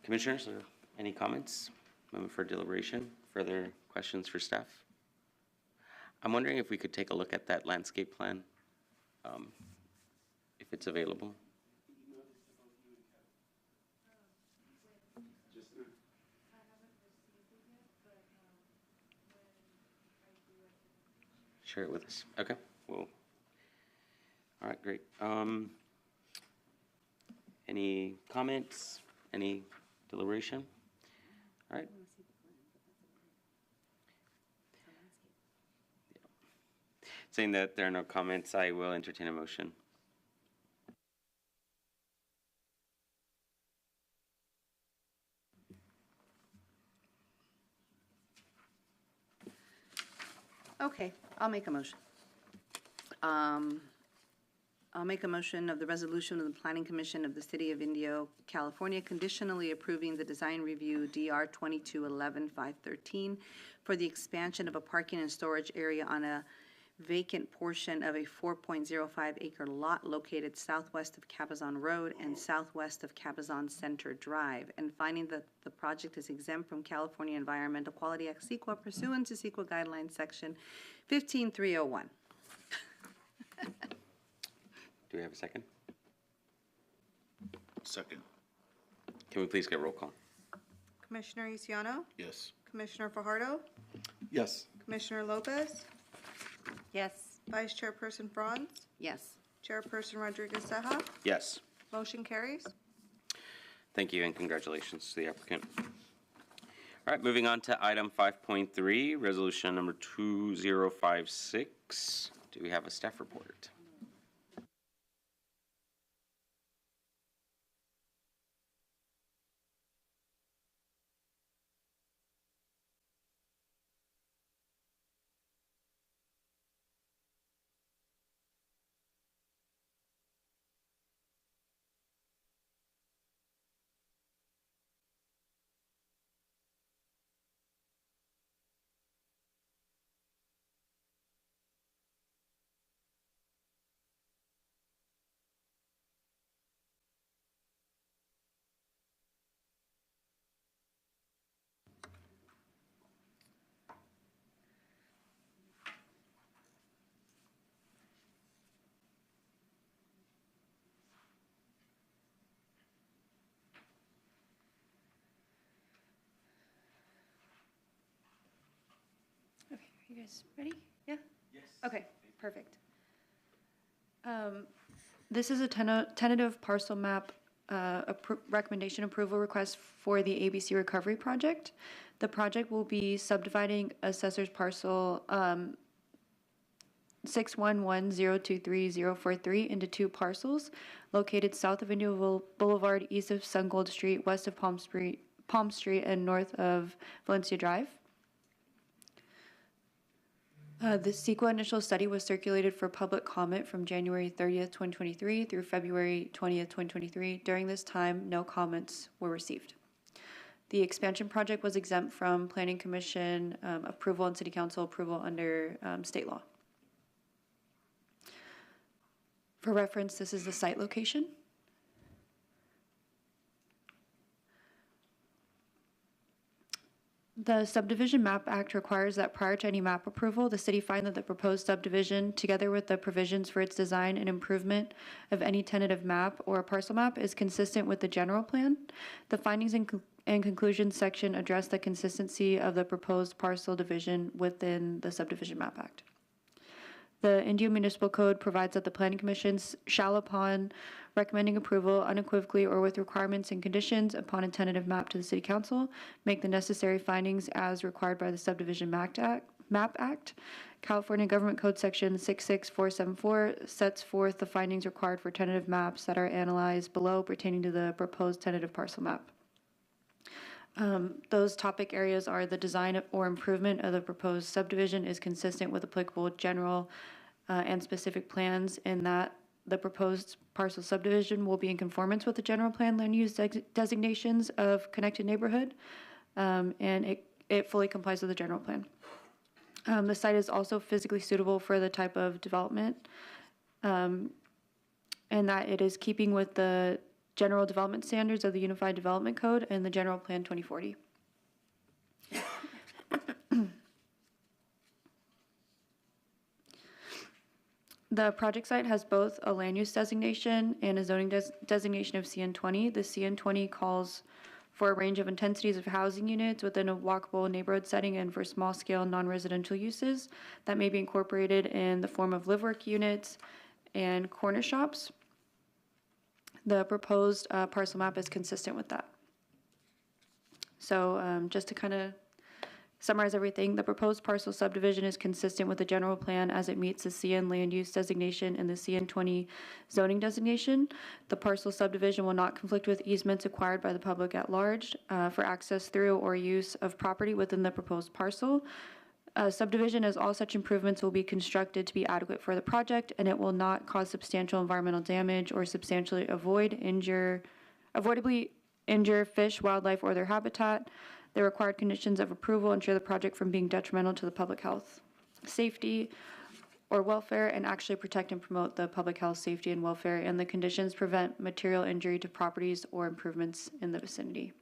Commissioners, are there any comments? Moment for deliberation. Further questions for staff? I'm wondering if we could take a look at that landscape plan, if it's available. Share it with us. Okay. Well. All right. Great. Any comments? Any deliberation? All right. Saying that there are no comments, I will entertain a motion. Okay, I'll make a motion. I'll make a motion of the resolution of the Planning Commission of the City of Indio, California, conditionally approving the design review DR 22-11-513 for the expansion of a parking and storage area on a vacant portion of a 4.05 acre lot located southwest of Cabazon Road and southwest of Cabazon Center Drive, and finding that the project is exempt from California Environmental Quality Act CEQA pursuant to CEQA Guidelines Section 15301. Do we have a second? Second. Can we please get roll call? Commissioner Isiano, Yes. Commissioner Fajardo, Yes. Commissioner Lopez, Yes. Vice Chairperson Franz, Yes. Chairperson Rodriguez Seja. Yes. Motion carries. Thank you, and congratulations to the applicant. All right, moving on to item 5.3, resolution number 2056. Do we have a staff report? Okay, are you guys ready? Yeah? Okay, perfect. This is a tentative parcel map recommendation approval request for the ABC Recovery Project. The project will be subdividing assessor's parcel 611023043 into 2 parcels located south of Indio Boulevard, east of Sungold Street, west of Palm Street, and north of Valencia Drive. The CEQA initial study was circulated for public comment from January 30th, 2023 through February 20th, 2023. During this time, no comments were received. The expansion project was exempt from Planning Commission approval and City Council approval under state law. For reference, this is the site location. The Subdivision Map Act requires that prior to any map approval, the city find that the proposed subdivision, together with the provisions for its design and improvement of any tentative map or a parcel map, is consistent with the general plan. The findings and conclusions section address the consistency of the proposed parcel division within the Subdivision Map Act. The Indio Municipal Code provides that the Planning Commission shall, upon recommending approval unequivocally or with requirements and conditions upon a tentative map to the City Council, make the necessary findings as required by the Subdivision Map Act. California Government Code Section 66474 sets forth the findings required for tentative maps that are analyzed below pertaining to the proposed tentative parcel map. Those topic areas are the design or improvement of the proposed subdivision is consistent with applicable general and specific plans, and that the proposed parcel subdivision will be in conformance with the general plan land use designations of connected neighborhood, and it fully complies with the general plan. The site is also physically suitable for the type of development, and that it is keeping with the general development standards of the Unified Development Code and the General Plan 2040. The project site has both a land use designation and a zoning designation of CN20. The CN20 calls for a range of intensities of housing units within a walkable neighborhood setting and for small-scale non-residential uses that may be incorporated in the form of live-work units and corner shops. The proposed parcel map is consistent with that. So just to kind of summarize everything, the proposed parcel subdivision is consistent with the general plan as it meets the CN land use designation and the CN20 zoning designation. The parcel subdivision will not conflict with easements acquired by the public at large for access through or use of property within the proposed parcel. Subdivision, as all such improvements will be constructed to be adequate for the project, and it will not cause substantial environmental damage or substantially avoidably injure fish, wildlife, or their habitat. The required conditions of approval ensure the project from being detrimental to the public health, safety, or welfare, and actually protect and promote the public health, safety, and welfare, and the conditions prevent material injury to properties or improvements in the vicinity.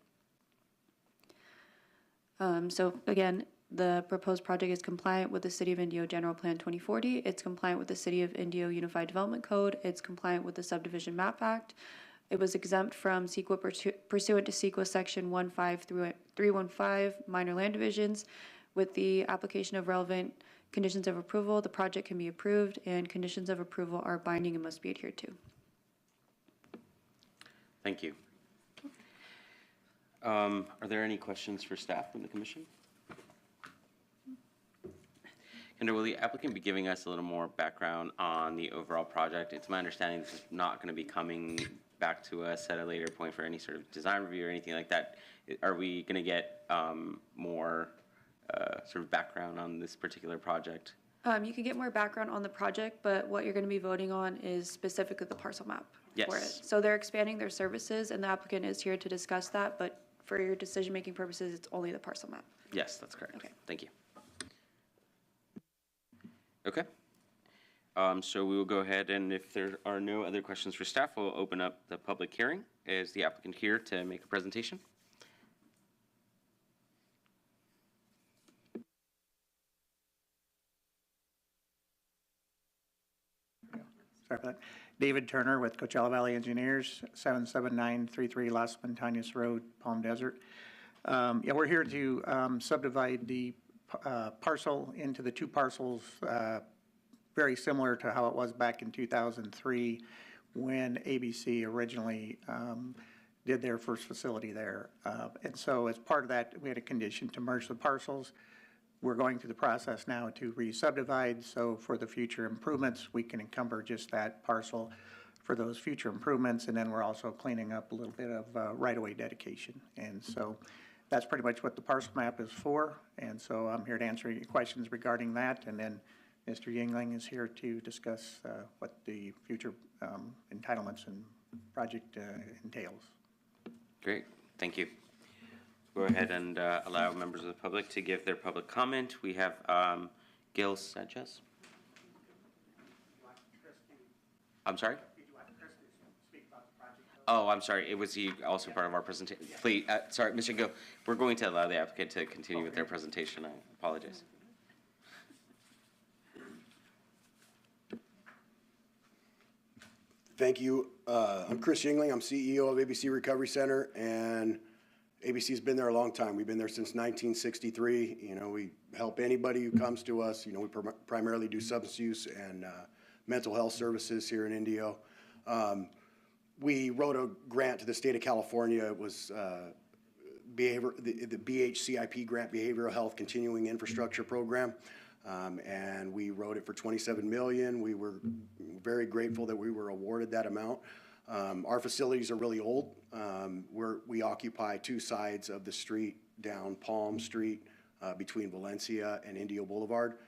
So again, the proposed project is compliant with the City of Indio General Plan 2040. It's compliant with the City of Indio Unified Development Code. It's compliant with the Subdivision Map Act. It was exempt from CEQA pursuant to CEQA Section 15315, minor land divisions. With the application of relevant conditions of approval, the project can be approved, and conditions of approval are binding and must be adhered to. Thank you. Are there any questions for staff from the commission? Kendra, will the applicant be giving us a little more background on the overall project? It's my understanding this is not going to be coming back to us at a later point for any sort of design review or anything like that. Are we going to get more sort of background on this particular project? You can get more background on the project, but what you're going to be voting on is specifically the parcel map for it. So they're expanding their services, and the applicant is here to discuss that, but for your decision-making purposes, it's only the parcel map. Yes, that's correct. Okay. Thank you. Okay. So we will go ahead, and if there are no other questions for staff, we'll open up the public hearing. Is the applicant here to make a presentation? Sorry for that. David Turner with Coachella Valley Engineers, 77933 Las Montañas Road, Palm Desert. Yeah, we're here to subdivide the parcel into the 2 parcels very similar to how it was back in 2003 when ABC originally did their first facility there. And so as part of that, we had a condition to merge the parcels. We're going through the process now to re-subdivide, so for the future improvements, we can encumber just that parcel for those future improvements, and then we're also cleaning up a little bit of right-of-way dedication. And so that's pretty much what the parcel map is for, and so I'm here to answer any questions regarding that, and then Mr. Yingling is here to discuss what the future entitlements and project entails. Great, thank you. Go ahead and allow members of the public to give their public comment. We have Gil Sanchez. I'm sorry? Oh, I'm sorry. It was he also part of our presentation. Please, sorry, Mr. Gill, we're going to allow the applicant to continue with their presentation. I apologize. Thank you. I'm Chris Yingling. I'm CEO of ABC Recovery Center, and ABC's been there a long time. We've been there since 1963. You know, we help anybody who comes to us. You know, we primarily do substance use and mental health services here in Indio. We wrote a grant to the state of California. It was the BHCIP grant, Behavioral Health Continuing Infrastructure Program. And we wrote it for $27 million. We were very grateful that we were awarded that amount. Our facilities are really old. We occupy two sides of the street down Palm Street between Valencia and Indio Boulevard.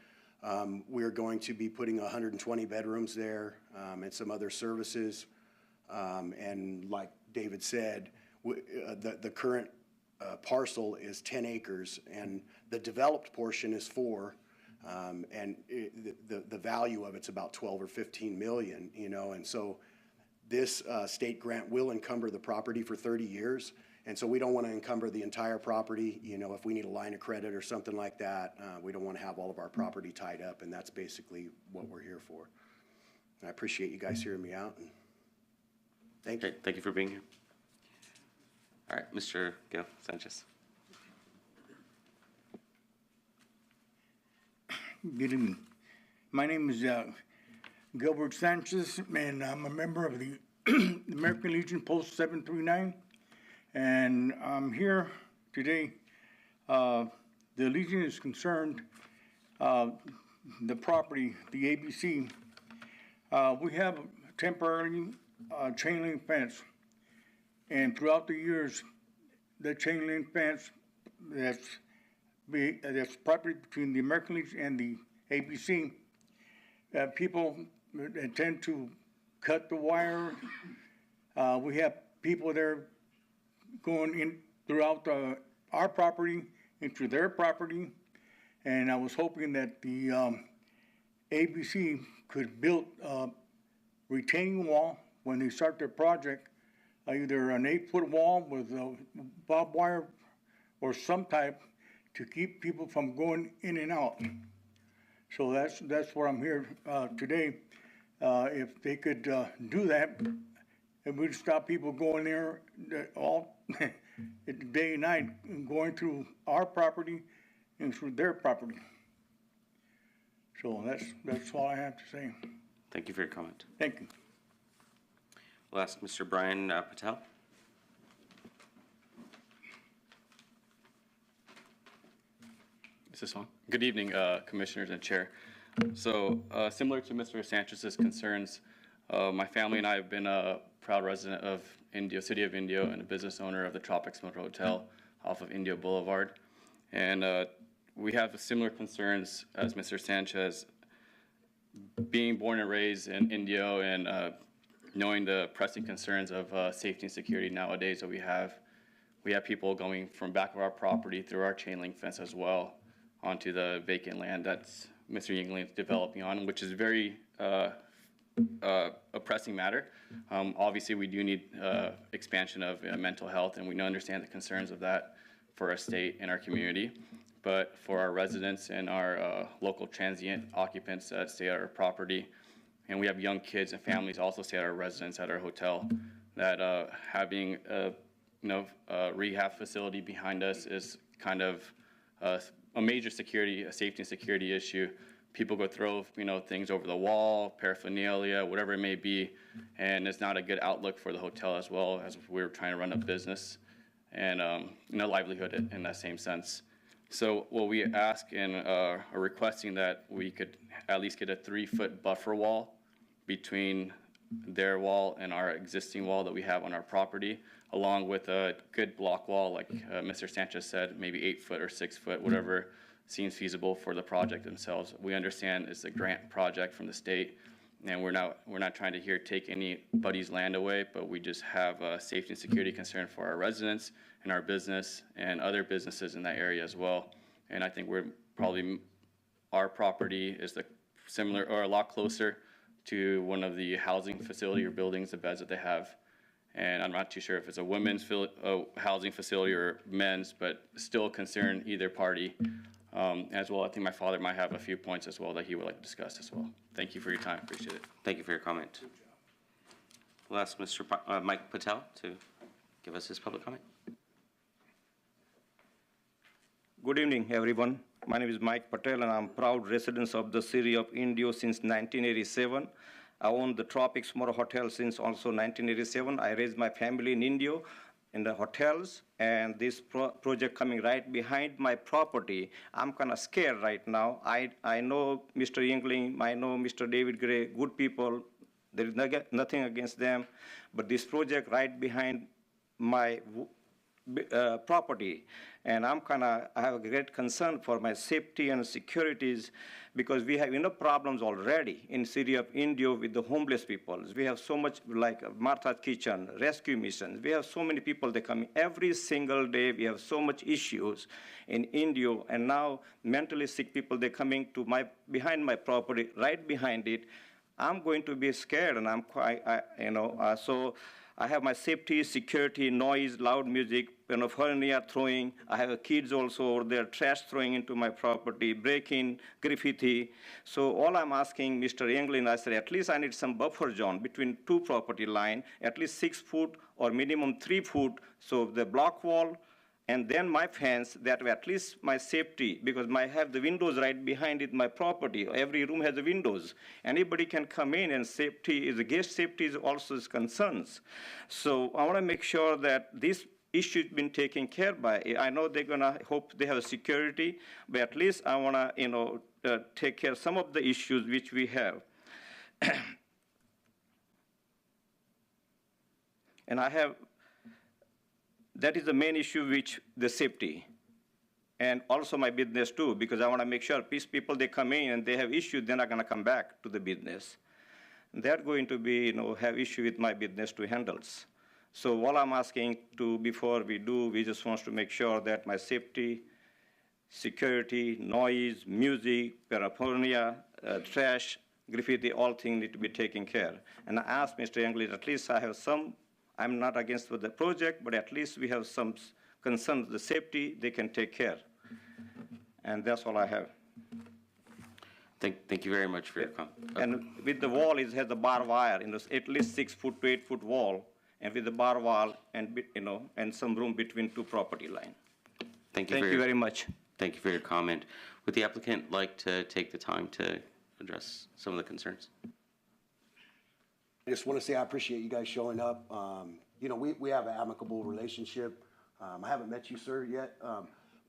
We're going to be putting 120 bedrooms there and some other services. And like David said, the current parcel is 10 acres and the developed portion is 4. And the value of it's about 12 or 15 million, you know, and so this state grant will encumber the property for 30 years. And so we don't want to encumber the entire property. You know, if we need a line of credit or something like that, we don't want to have all of our property tied up. And that's basically what we're here for. And I appreciate you guys hearing me out. And thank you. Okay, thank you for being here. All right, Mr. Gil Sanchez. Good evening. My name is Gilbert Sanchez, and I'm a member of the American Legion Post 739. And I'm here today. The Legion is concerned, the property, the ABC. We have temporarily chain link fence. And throughout the years, the chain link fence that's property between the American Legion and the ABC. People tend to cut the wire. We have people there going in throughout our property into their property. And I was hoping that the ABC could build a retaining wall when they start their project, either an 8-foot wall with barbed wire or some type, to keep people from going in and out. So that's where I'm here today. If they could do that, it would stop people going there all day and night, going through our property and through their property. So that's all I have to say. Thank you for your comment. Thank you. We'll ask Mr. Brian Patel. Is this on? Good evening, Commissioners and Chair. So similar to Mr. Sanchez's concerns, my family and I have been a proud resident of Indio, City of Indio, and a business owner of the Tropics Motor Hotel off of Indio Boulevard. And we have similar concerns as Mr. Sanchez. Being born and raised in Indio and knowing the pressing concerns of safety and security nowadays that we have people going from back of our property through our chain link fence as well onto the vacant land that's Mr. Yingling is developing on, which is very a pressing matter. Obviously, we do need expansion of mental health, and we understand the concerns of that for our state and our community. But for our residents and our local transient occupants that stay at our property, and we have young kids and families also stay at our residence at our hotel, that having a rehab facility behind us is kind of a major safety and security issue, people go throw, things over the wall, paraphernalia, whatever it may be, and it's not a good outlook for the hotel as well, as we're trying to run a business and livelihood in that same sense. So what we ask and are requesting that we could at least get a 3-foot buffer wall between their wall and our existing wall that we have on our property, along with a good block wall, like Mr. Sanchez said, maybe 8 foot or 6 foot, whatever seems feasible for the project themselves. We understand it's a grant project from the state, and we're not trying to take anybody's land away, but we just have a safety and security concern for our residents and our business and other businesses in that area as well. And I think our property is similar or a lot closer to one of the housing facility or buildings, the beds that they have. And I'm not too sure if it's a women's housing facility or men's, but still concern either party. As well, I think my father might have a few points as well that he would like to discuss as well. Thank you for your time, appreciate it. Thank you for your comment. We'll ask Mr. Mike Patel to give us his public comment. Good evening, everyone. My name is Mike Patel, and I'm proud resident of the city of Indio since 1987. I own the Tropics Motor Hotel since also 1987. I raised my family in Indio in the hotels, and this project coming right behind my property, I'm kind of scared right now. I know Mr. Yingling, I know Mr. David Gray, good people. There is nothing against them, but this project right behind my property, and I have a great concern for my safety and securities, because we have enough problems already in city of Indio with the homeless people. We have so much, like Martha's Kitchen, rescue missions. We have so many people that come every single day. We have so much issues in Indio, and now mentally sick people, they're coming to behind my property, right behind it. I'm going to be scared, and so I have my safety, security, noise, loud music, hernia throwing. I have kids also over there, trash throwing into my property, breaking, graffiti. So all I'm asking Mr. Yingling, I said, at least I need some buffer zone between two property line, at least 6 foot or minimum 3 foot. So the block wall, and then my fence, that way at least my safety, because I have the windows right behind it, my property. Every room has the windows. Anybody can come in, and safety is, the guest safety is also concerns. So I want to make sure that this issue has been taken care by. I know they're going to hope they have security, but at least I want to, take care of some of the issues which we have. And that is the main issue, which the safety, and also my business too, because I want to make sure people, they come in and they have issues, they're not going to come back to the business. They're going to be, have issue with my business to handle. So what I'm asking before we do, we just want to make sure that my safety, security, noise, music, paraphernalia, trash, graffiti, all things need to be taken care. And I asked Mr. Yingling, at least I have some. I'm not against the project, but at least we have some concerns, the safety, they can take care. And that's all I have. Thank you very much for your comment. And with the wall, it has the barbed wire, at least 6 foot to 8 foot wall, and with the barbed wire and, and some room between two property line. Thank you very much. Thank you for your comment. Would the applicant like to take the time to address some of the concerns? I just want to say I appreciate you guys showing up. We have an amicable relationship. I haven't met you, sir, yet,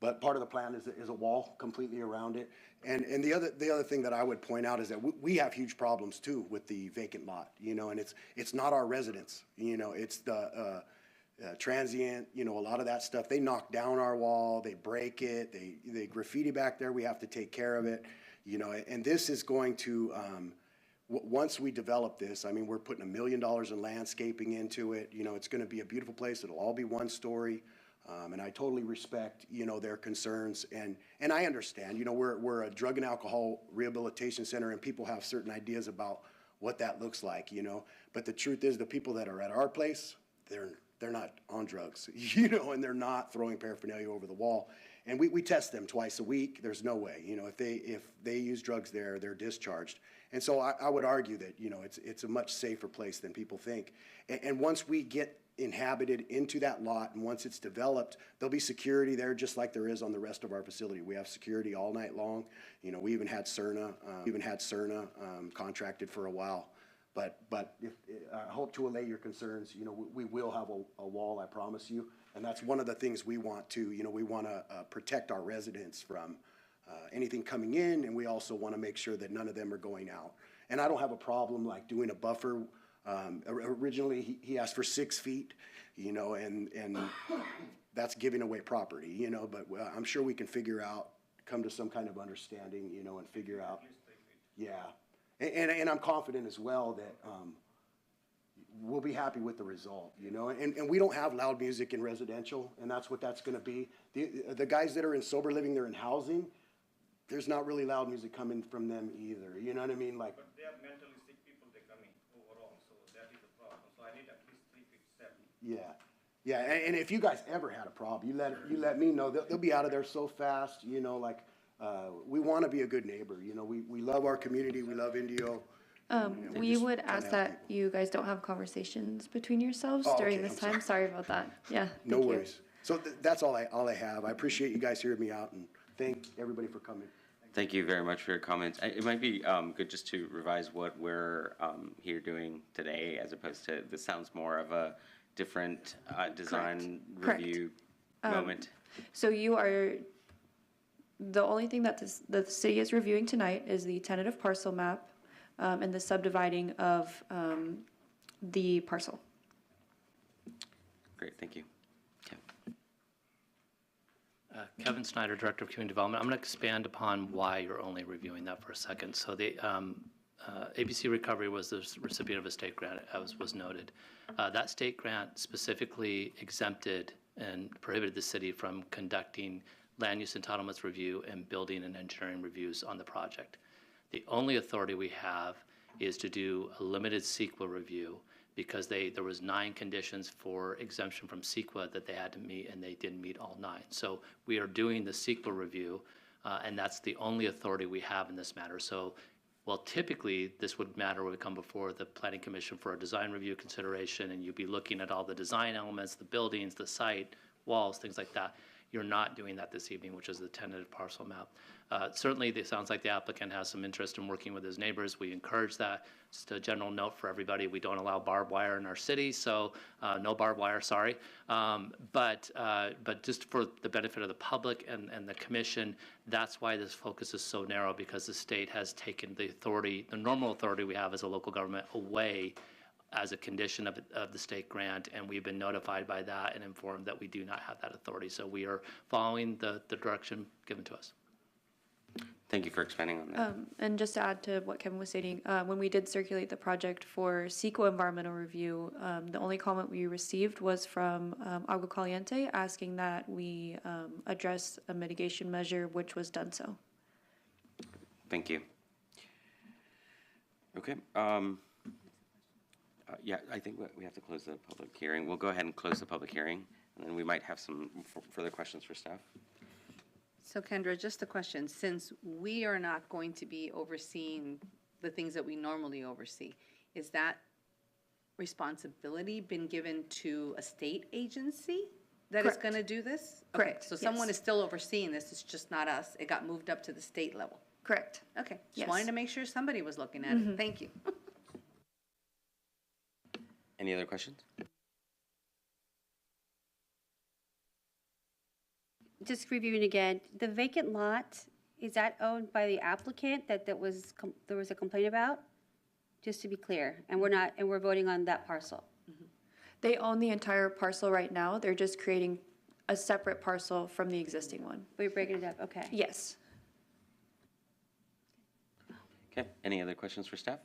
but part of the plan is a wall completely around it. And the other thing that I would point out is that we have huge problems too with the vacant lot. And it's not our residents. It's the transient. A lot of that stuff. They knock down our wall. They break it. They graffiti back there. We have to take care of it. And this is going to. Once we develop this, we're putting $1 million in landscaping into it. It's going to be a beautiful place. It'll all be one story. And I totally respect, their concerns. And I understand, we're a drug and alcohol rehabilitation center, and people have certain ideas about what that looks like, But the truth is, the people that are at our place, they're not on drugs, and they're not throwing paraphernalia over the wall. And we test them twice a week. There's no way, if they use drugs there, they're discharged. And so I would argue that, it's a much safer place than people think. And once we get inhabited into that lot, and once it's developed, there'll be security there just like there is on the rest of our facility. We have security all night long. You know, we even had Cerna contracted for a while. But if, I hope to allay your concerns. You know, we will have a wall, I promise you. And that's one of the things we want to, you know, we want to protect our residents from anything coming in, and we also want to make sure that none of them are going out. And I don't have a problem like doing a buffer. Originally, he asked for 6 feet, you know, and that's giving away property, you know, but I'm sure we can come to some kind of understanding, you know, and figure out. Yeah. And I'm confident as well that we'll be happy with the result, you know, and we don't have loud music in residential, and that's what that's going to be. The guys that are in sober living, they're in housing, there's not really loud music coming from them either, you know what I mean? Like, But they are mentally sick people, they come in overall, so that is the problem. So I need at least 3 feet 7. yeah, and if you guys ever had a problem, you let me know. They'll be out of there so fast, you know, like, we want to be a good neighbor, you know, we love our community, we love Indio. We would ask that you guys don't have conversations between yourselves Oh, during okay, this I'm time. Sorry about that. Yeah. No thank you. worries. So that's all I have. I appreciate you guys hearing me out, and thank everybody for coming. Thank you very much for your comments. It might be good just to revise what we're here doing today, as opposed to, this sounds more of a different design Correct. review moment. So you are, the only thing that the city is reviewing tonight is the tentative parcel map and the subdividing of the parcel. Great, thank you. Kevin Snyder, Director of Community Development. I'm going to expand upon why you're only reviewing that for a second. So the ABC Recovery was the recipient of a state grant, as was noted. That state grant specifically exempted and prohibited the city from conducting land use entitlements review and building and engineering reviews on the project. The only authority we have is to do a limited CEQA review, because there was 9 conditions for exemption from CEQA that they had to meet, and they didn't meet all 9. So we are doing the CEQA review, and that's the only authority we have in this matter. So, well, typically, this would matter when we come before the Planning Commission for a design review consideration, and you'd be looking at all the design elements, the buildings, the site, walls, things like that. You're not doing that this evening, which is the tentative parcel map. Certainly, it sounds like the applicant has some interest in working with his neighbors. We encourage that. Just a general note for everybody, we don't allow barbed wire in our city, so no barbed wire, sorry. But just for the benefit of the public and the commission, that's why this focus is so narrow, because the state has taken the authority, the normal authority we have as a local government, away as a condition of the state grant, and we've been notified by that and informed that we do not have that authority. So we are following the direction given to us. Thank you for expanding on that. And just to add to what Kevin was stating, when we did circulate the project for CEQA environmental review, the only comment we received was from Agua Caliente asking that we address a mitigation measure, which was done so. Thank you. Okay. Yeah, I think we have to close the public hearing. We'll go ahead and close the public hearing, and then we might have some further questions for staff. So Kendra, just a question, since we are not going to be overseeing the things that we normally oversee, is that responsibility been given to a state agency that is going to do this? Correct, Okay, so someone yes. is still overseeing this, it's just not us, it got moved up to the state level? Correct. Okay, Yes. just wanted to make sure somebody was looking at it, thank you. Any other questions? Just reviewing again, the vacant lot, is that owned by the applicant that there was a complaint about? Just to be clear, and we're voting on that parcel. They own the entire parcel right now. They're just creating a separate parcel from the existing one. We're breaking it up, okay. Yes. Okay, any other questions for staff?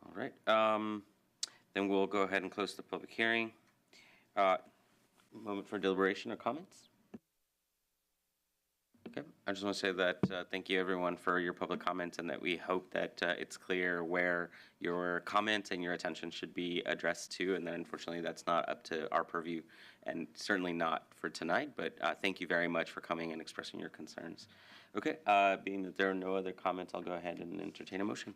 All right, then we'll go ahead and close the public hearing. Moment for deliberation or comments? Okay, I just want to say that thank you everyone for your public comments, and that we hope that it's clear where your comments and your attention should be addressed to, and then unfortunately that's not up to our purview, and certainly not for tonight, but thank you very much for coming and expressing your concerns. Okay, being that there are no other comments, I'll go ahead and entertain a motion.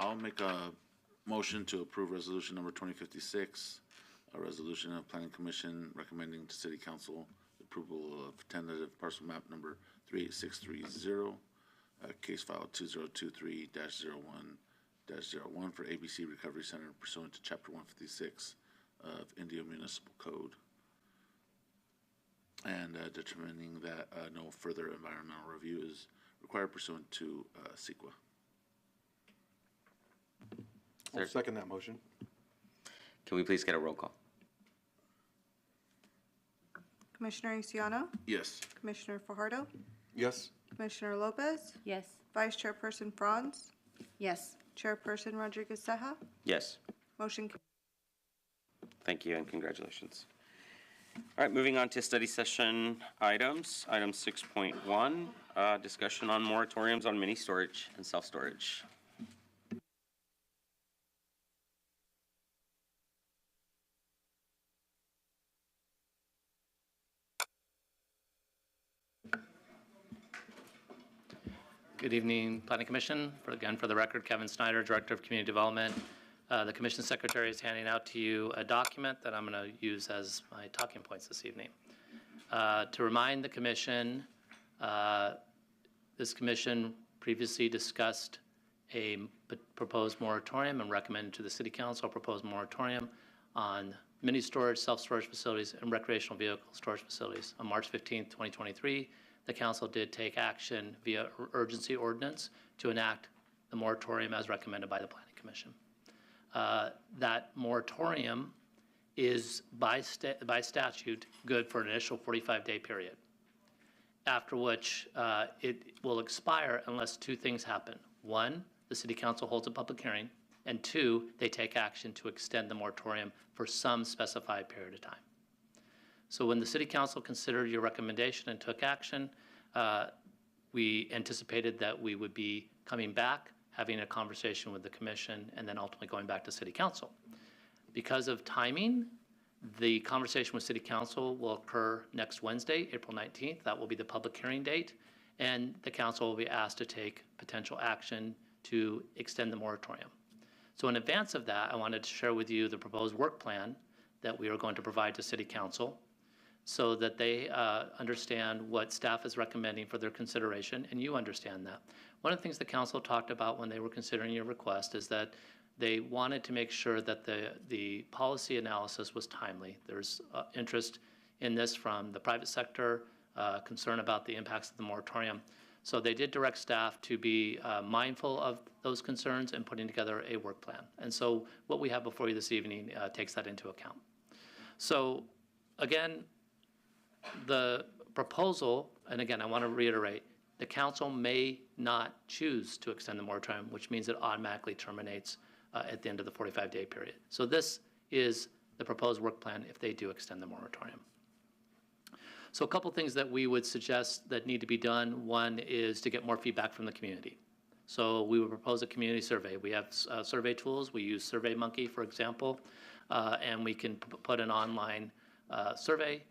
I'll make a motion to approve resolution number 2056, a resolution of Planning Commission recommending to City Council approval of tentative parcel map number 38630, case file 2023-01-01 for ABC Recovery Center pursuant to Chapter 156 of Indio Municipal Code, and determining that no further environmental review is required pursuant to CEQA. I'll second that motion. Can we please get a roll call? Commissioner Enciano, Yes. Commissioner Fajardo, Yes. Commissioner Lopez, Yes. Vice Chairperson Franz, Yes. Chairperson Rodriguez Ceja. Yes. Motion Thank you and congratulations. All right, moving on to study session items. Item 6.1, discussion on moratoriums on mini storage and self-storage. Good evening, Planning Commission. Again, for the record, Kevin Snyder, Director of Community Development. The Commission Secretary is handing out to you a document that I'm going to use as my talking points this evening. To remind the Commission, this Commission previously discussed a proposed moratorium and recommended to the City Council a proposed moratorium on mini storage, self-storage facilities, and recreational vehicle storage facilities. On March 15th, 2023, the Council did take action via urgency ordinance to enact the moratorium as recommended by the Planning Commission. That moratorium is by statute good for an initial 45-day period, after which it will expire unless two things happen. One, the City Council holds a public hearing, and two, they take action to extend the moratorium for some specified period of time. So when the City Council considered your recommendation and took action, we anticipated that we would be coming back, having a conversation with the Commission, and then ultimately going back to City Council. Because of timing, the conversation with City Council will occur next Wednesday, April 19th. That will be the public hearing date, and the Council will be asked to take potential action to extend the moratorium. So in advance of that, I wanted to share with you the proposed work plan that we are going to provide to City Council so that they understand what staff is recommending for their consideration, and you understand that. One of the things the Council talked about when they were considering your request is that they wanted to make sure that the policy analysis was timely. There's interest in this from the private sector, concern about the impacts of the moratorium. So they did direct staff to be mindful of those concerns and putting together a work plan. And so what we have before you this evening takes that into account. So again, the proposal, and again, I want to reiterate, the Council may not choose to extend the moratorium, which means it automatically terminates at the end of the 45-day period. So this is the proposed work plan if they do extend the moratorium. So a couple things that we would suggest that need to be done. One is to get more feedback from the community. So we would propose a community survey. We have survey tools. We use SurveyMonkey, for example, and we can put an online survey,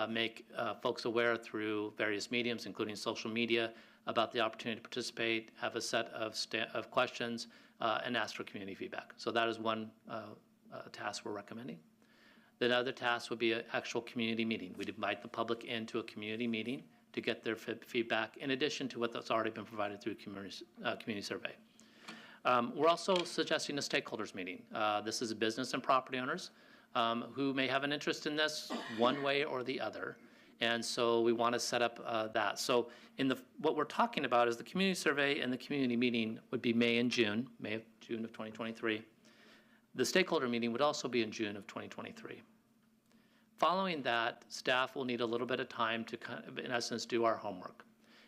make folks aware through various mediums, including social media, about the opportunity to participate, have a set of questions, and ask for community feedback. So that is one task we're recommending. The other task would be an actual community meeting. We'd invite the public into a community meeting to get their feedback, in addition to what's already been provided through community survey. We're also suggesting a stakeholders meeting. This is business and property owners who may have an interest in this one way or the other. And so we want to set up that. So what we're talking about is the community survey and the community meeting would be May of June of 2023. The stakeholder meeting would also be in June of 2023. Following that, staff will need a little bit of time to, in essence, do our homework.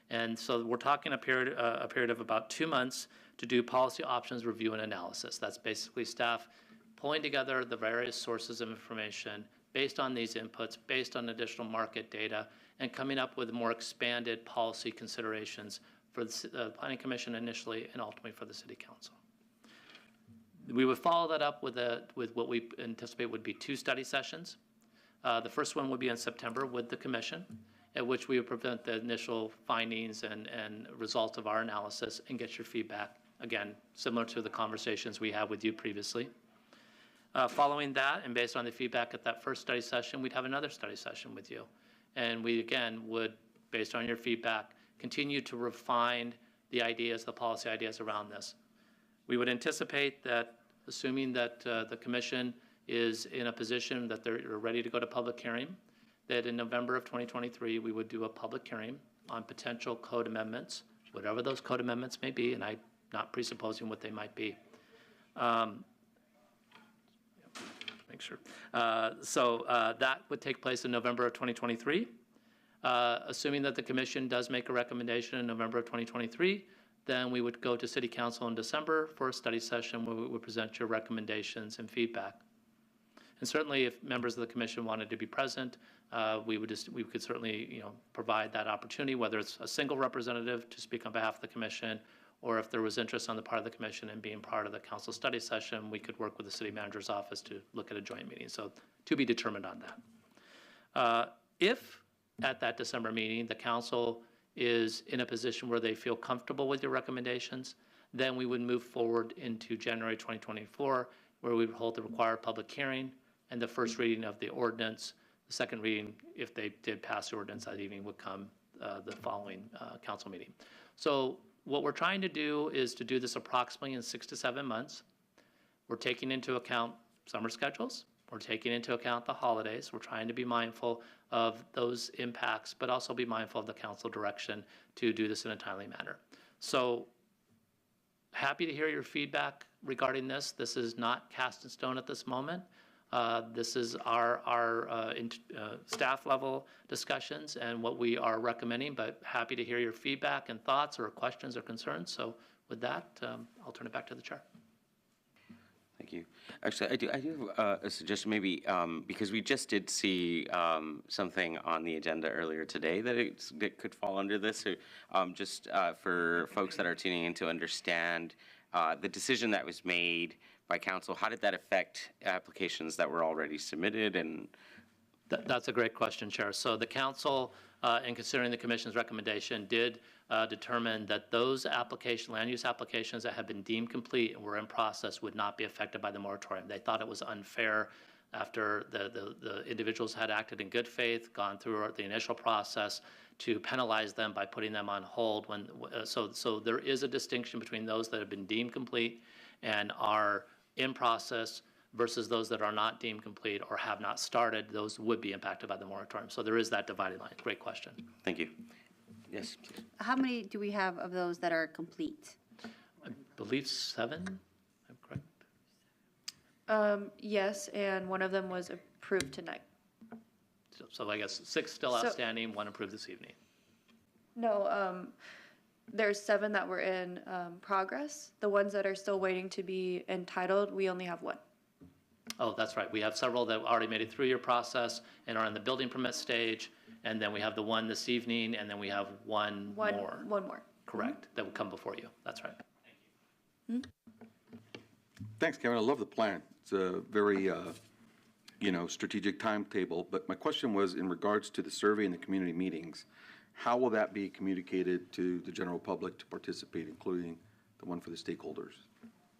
And so we're talking a period of about 2 months to do policy options review and analysis. That's basically staff pulling together the various sources of information based on these inputs, based on additional market data, and coming up with more expanded policy considerations for the Planning Commission initially and ultimately for the City Council. We would follow that up with what we anticipate would be 2 study sessions. The first one would be in September with the Commission, at which we would present the initial findings and results of our analysis and get your feedback Again, similar to the conversations we had with you previously. Following that, and based on the feedback at that first study session, we'd have another study session with you. And we, again, would, based on your feedback, continue to refine the ideas, the policy ideas around this. We would anticipate that, assuming that the commission is in a position that they're ready to go to public hearing, that in November of 2023, we would do a public hearing on potential code amendments, whatever those code amendments may be, and I'm not presupposing what they might be. Make sure. So that would take place in November of 2023. Assuming that the commission does make a recommendation in November of 2023, then we would go to City Council in December for a study session where we would present your recommendations and feedback. And certainly, if members of the commission wanted to be present, we could certainly, provide that opportunity, whether it's a single representative to speak on behalf of the commission, or if there was interest on the part of the commission in being part of the council study session, we could work with the city manager's office to look at a joint meeting. So to be determined on that. If at that December meeting, the council is in a position where they feel comfortable with your recommendations, then we would move forward into January 2024, where we would hold the required public hearing and the first reading of the ordinance. The second reading, if they did pass the ordinance that evening, would come the following council meeting. So what we're trying to do is to do this approximately in 6 to 7 months. We're taking into account summer schedules. We're taking into account the holidays. We're trying to be mindful of those impacts, but also be mindful of the council direction to do this in a timely manner. So happy to hear your feedback regarding this. This is not cast in stone at this moment. This is our staff level discussions and what we are recommending, but happy to hear your feedback and thoughts or questions or concerns. So with that, I'll turn it back to the chair. Thank you. Actually, I do have a suggestion, maybe, because we just did see something on the agenda earlier today that could fall under this. So, just for folks that are tuning in to understand the decision that was made by council, how did that affect applications that were already submitted? And that's a great question, Chair. So the council, in considering the commission's recommendation, did determine that those land use applications that had been deemed complete and were in process would not be affected by the moratorium. They thought it was unfair after the individuals had acted in good faith, gone through the initial process, to penalize them by putting them on hold. So there is a distinction between those that have been deemed complete and are in process versus those that are not deemed complete or have not started. Those would be impacted by the moratorium. So there is that dividing line. Great question. Thank you. Yes, please. How many do we have of those that are complete? I believe 7, I'm correct. Yes, and one of them was approved tonight. So I guess 6 still outstanding, 1 approved this evening. No, there's 7 that were in progress. The ones that are still waiting to be entitled, we only have 1. Oh, that's right. We have several that already made it through your process and are in the building permit stage. And then we have the one this evening, and then we have one more. One more. Correct. That will come before you. That's right. Thanks, Kevin. I love the plan. It's a very, strategic timetable. But my question was in regards to the survey and the community meetings, how will that be communicated to the general public to participate, including the one for the stakeholders?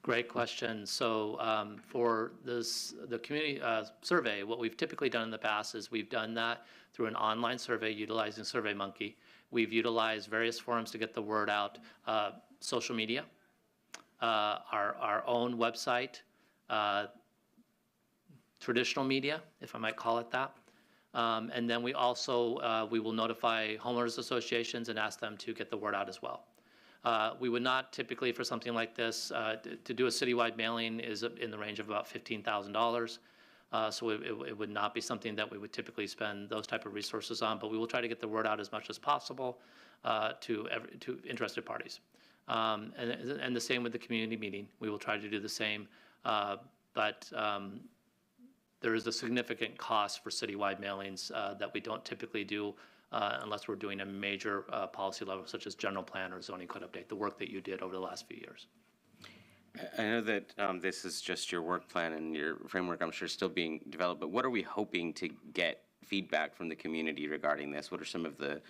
Great question. So for the community survey, what we've typically done in the past is we've done that through an online survey utilizing SurveyMonkey. We've utilized various forums to get the word out, social media, our own website, traditional media, if I might call it that. And then we also, we will notify homeowners associations and ask them to get the word out as well. We would not typically, for something like this, to do a citywide mailing is in the range of about $15,000. So it would not be something that we would typically spend those type of resources on, but we will try to get the word out as much as possible to interested parties. And the same with the community meeting. We will try to do the same, but there is a significant cost for citywide mailings that we don't typically do unless we're doing a major policy level, such as general plan or zoning code update, the work that you did over the last few years. I know that this is just your work plan and your framework, I'm sure, still being developed, but what are we hoping to get feedback from the community regarding this? What are some of the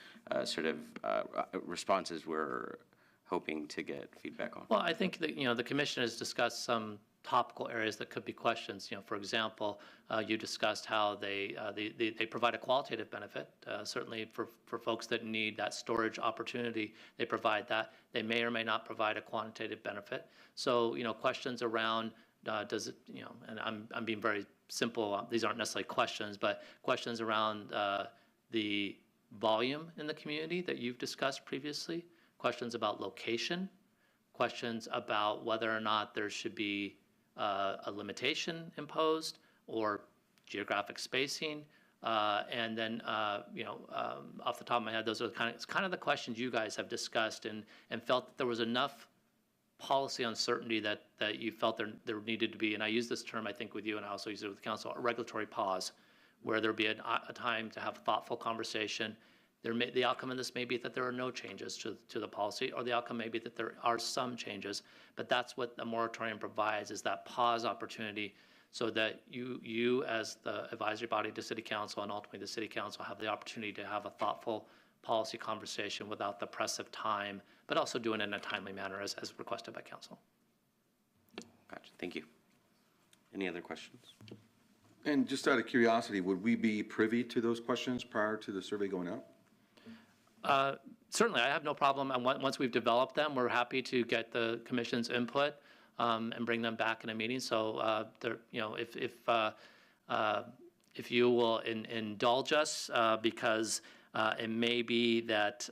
responses we're hoping to get feedback on? Well, I think that, the commission has discussed some topical areas that could be questions. For example, you discussed how they provide a qualitative benefit. Certainly for folks that need that storage opportunity, they provide that. They may or may not provide a quantitative benefit. So, questions around does it, and I'm being very simple. These aren't necessarily questions, but questions around the volume in the community that you've discussed previously. Questions about location. Questions about whether or not there should be a limitation imposed or geographic spacing. And then, off the top of my head, those are it's kind of the questions you guys have discussed and felt that there was enough policy uncertainty that you felt there needed to be, and I use this term, I think, with you, and I also use it with the council, a regulatory pause, where there be a time to have a thoughtful conversation. The outcome of this may be that there are no changes to the policy, or the outcome may be that there are some changes, but that's what the moratorium provides, is that pause opportunity, so that you as the advisory body to city council and ultimately the city council have the opportunity to have a thoughtful policy conversation without the press of time, but also doing it in a timely manner as requested by council. Gotcha, thank you. Any other questions? And just out of curiosity, would we be privy to those questions prior to the survey going out? Certainly, I have no problem. And once we've developed them, we're happy to get the commission's input and bring them back in a meeting. So, if you will indulge us, because it may be that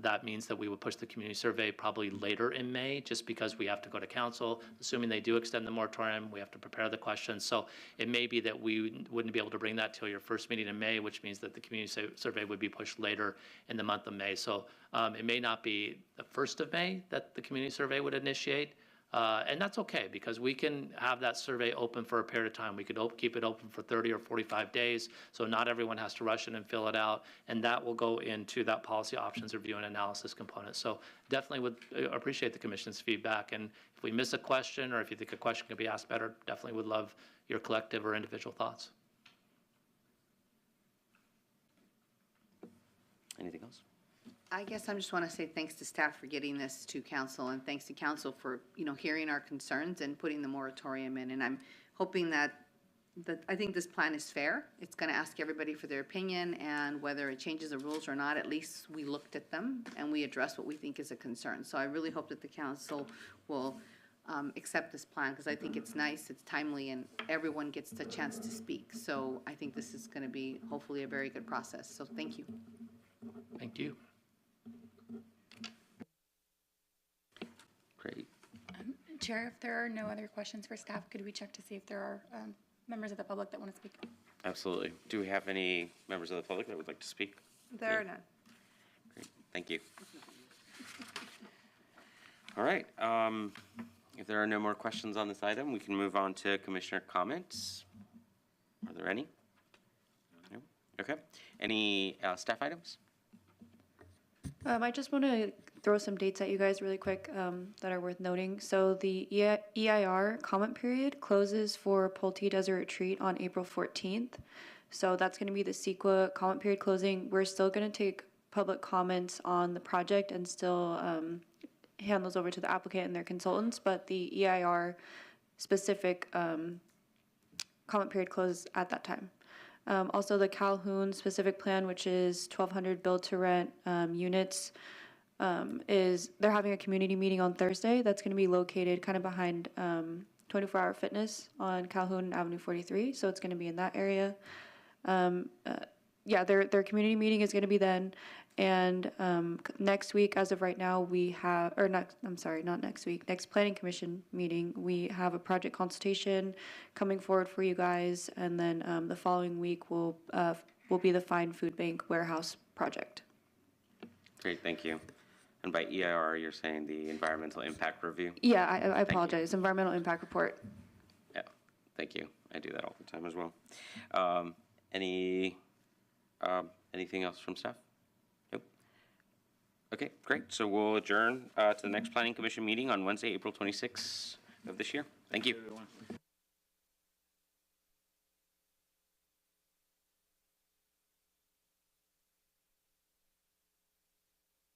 that means that we would push the community survey probably later in May, just because we have to go to council. Assuming they do extend the moratorium, we have to prepare the questions. So it may be that we wouldn't be able to bring that till your first meeting in May, which means that the community survey would be pushed later in the month of May. So it may not be the 1st of May that the community survey would initiate. And that's okay, because we can have that survey open for a period of time. We could keep it open for 30 or 45 days, so not everyone has to rush in and fill it out, and that will go into that policy options review and analysis component. So definitely would appreciate the commission's feedback, and if we miss a question or if you think a question could be asked better, definitely would love your collective or individual thoughts. Anything else? I guess I just want to say thanks to staff for getting this to council, and thanks to council for, hearing our concerns and putting the moratorium in. And I'm hoping that I think this plan is fair. It's going to ask everybody for their opinion, and whether it changes the rules or not, at least we looked at them and we addressed what we think is a concern. So I really hope that the council will accept this plan, because I think it's nice, it's timely, and everyone gets the chance to speak. So I think this is going to be hopefully a very good process. So thank you. Thank you. Great. Chair, if there are no other questions for staff, could we check to see if there are members of the public that want to speak? Absolutely. Do we have any members of the public that would like to speak? There are none. Great, thank you. All right, if there are no more questions on this item, we can move on to commissioner comments. Are there any? No? Okay. Any staff items? I just want to throw some dates at you guys really quick that are worth noting. So the EIR comment period closes for Pulte Desert Retreat on April 14th. So that's going to be the CEQA comment period closing. We're still going to take public comments on the project and still hand those over to the applicant and their consultants, but the EIR specific comment period closes at that time. Also, the Calhoun specific plan, which is 1,200 build-to-rent units, they're having a community meeting on Thursday. That's going to be located kind of behind 24 Hour Fitness on Calhoun Avenue 43, so it's going to be in that area. Yeah, their community meeting is going to be then, and next week, as of right now, we have, or next Planning Commission meeting, we have a project consultation coming forward for you guys, and then the following week will be the Fine Food Bank warehouse project. Great, thank you. And by EIR, you're saying the environmental impact review? Yeah, I apologize. Environmental impact report. Yeah, thank you. I do that all the time as well. Anything else from staff? Nope. Okay, great. So we'll adjourn to the next Planning Commission meeting on Wednesday, April 26th of this year. Thank you.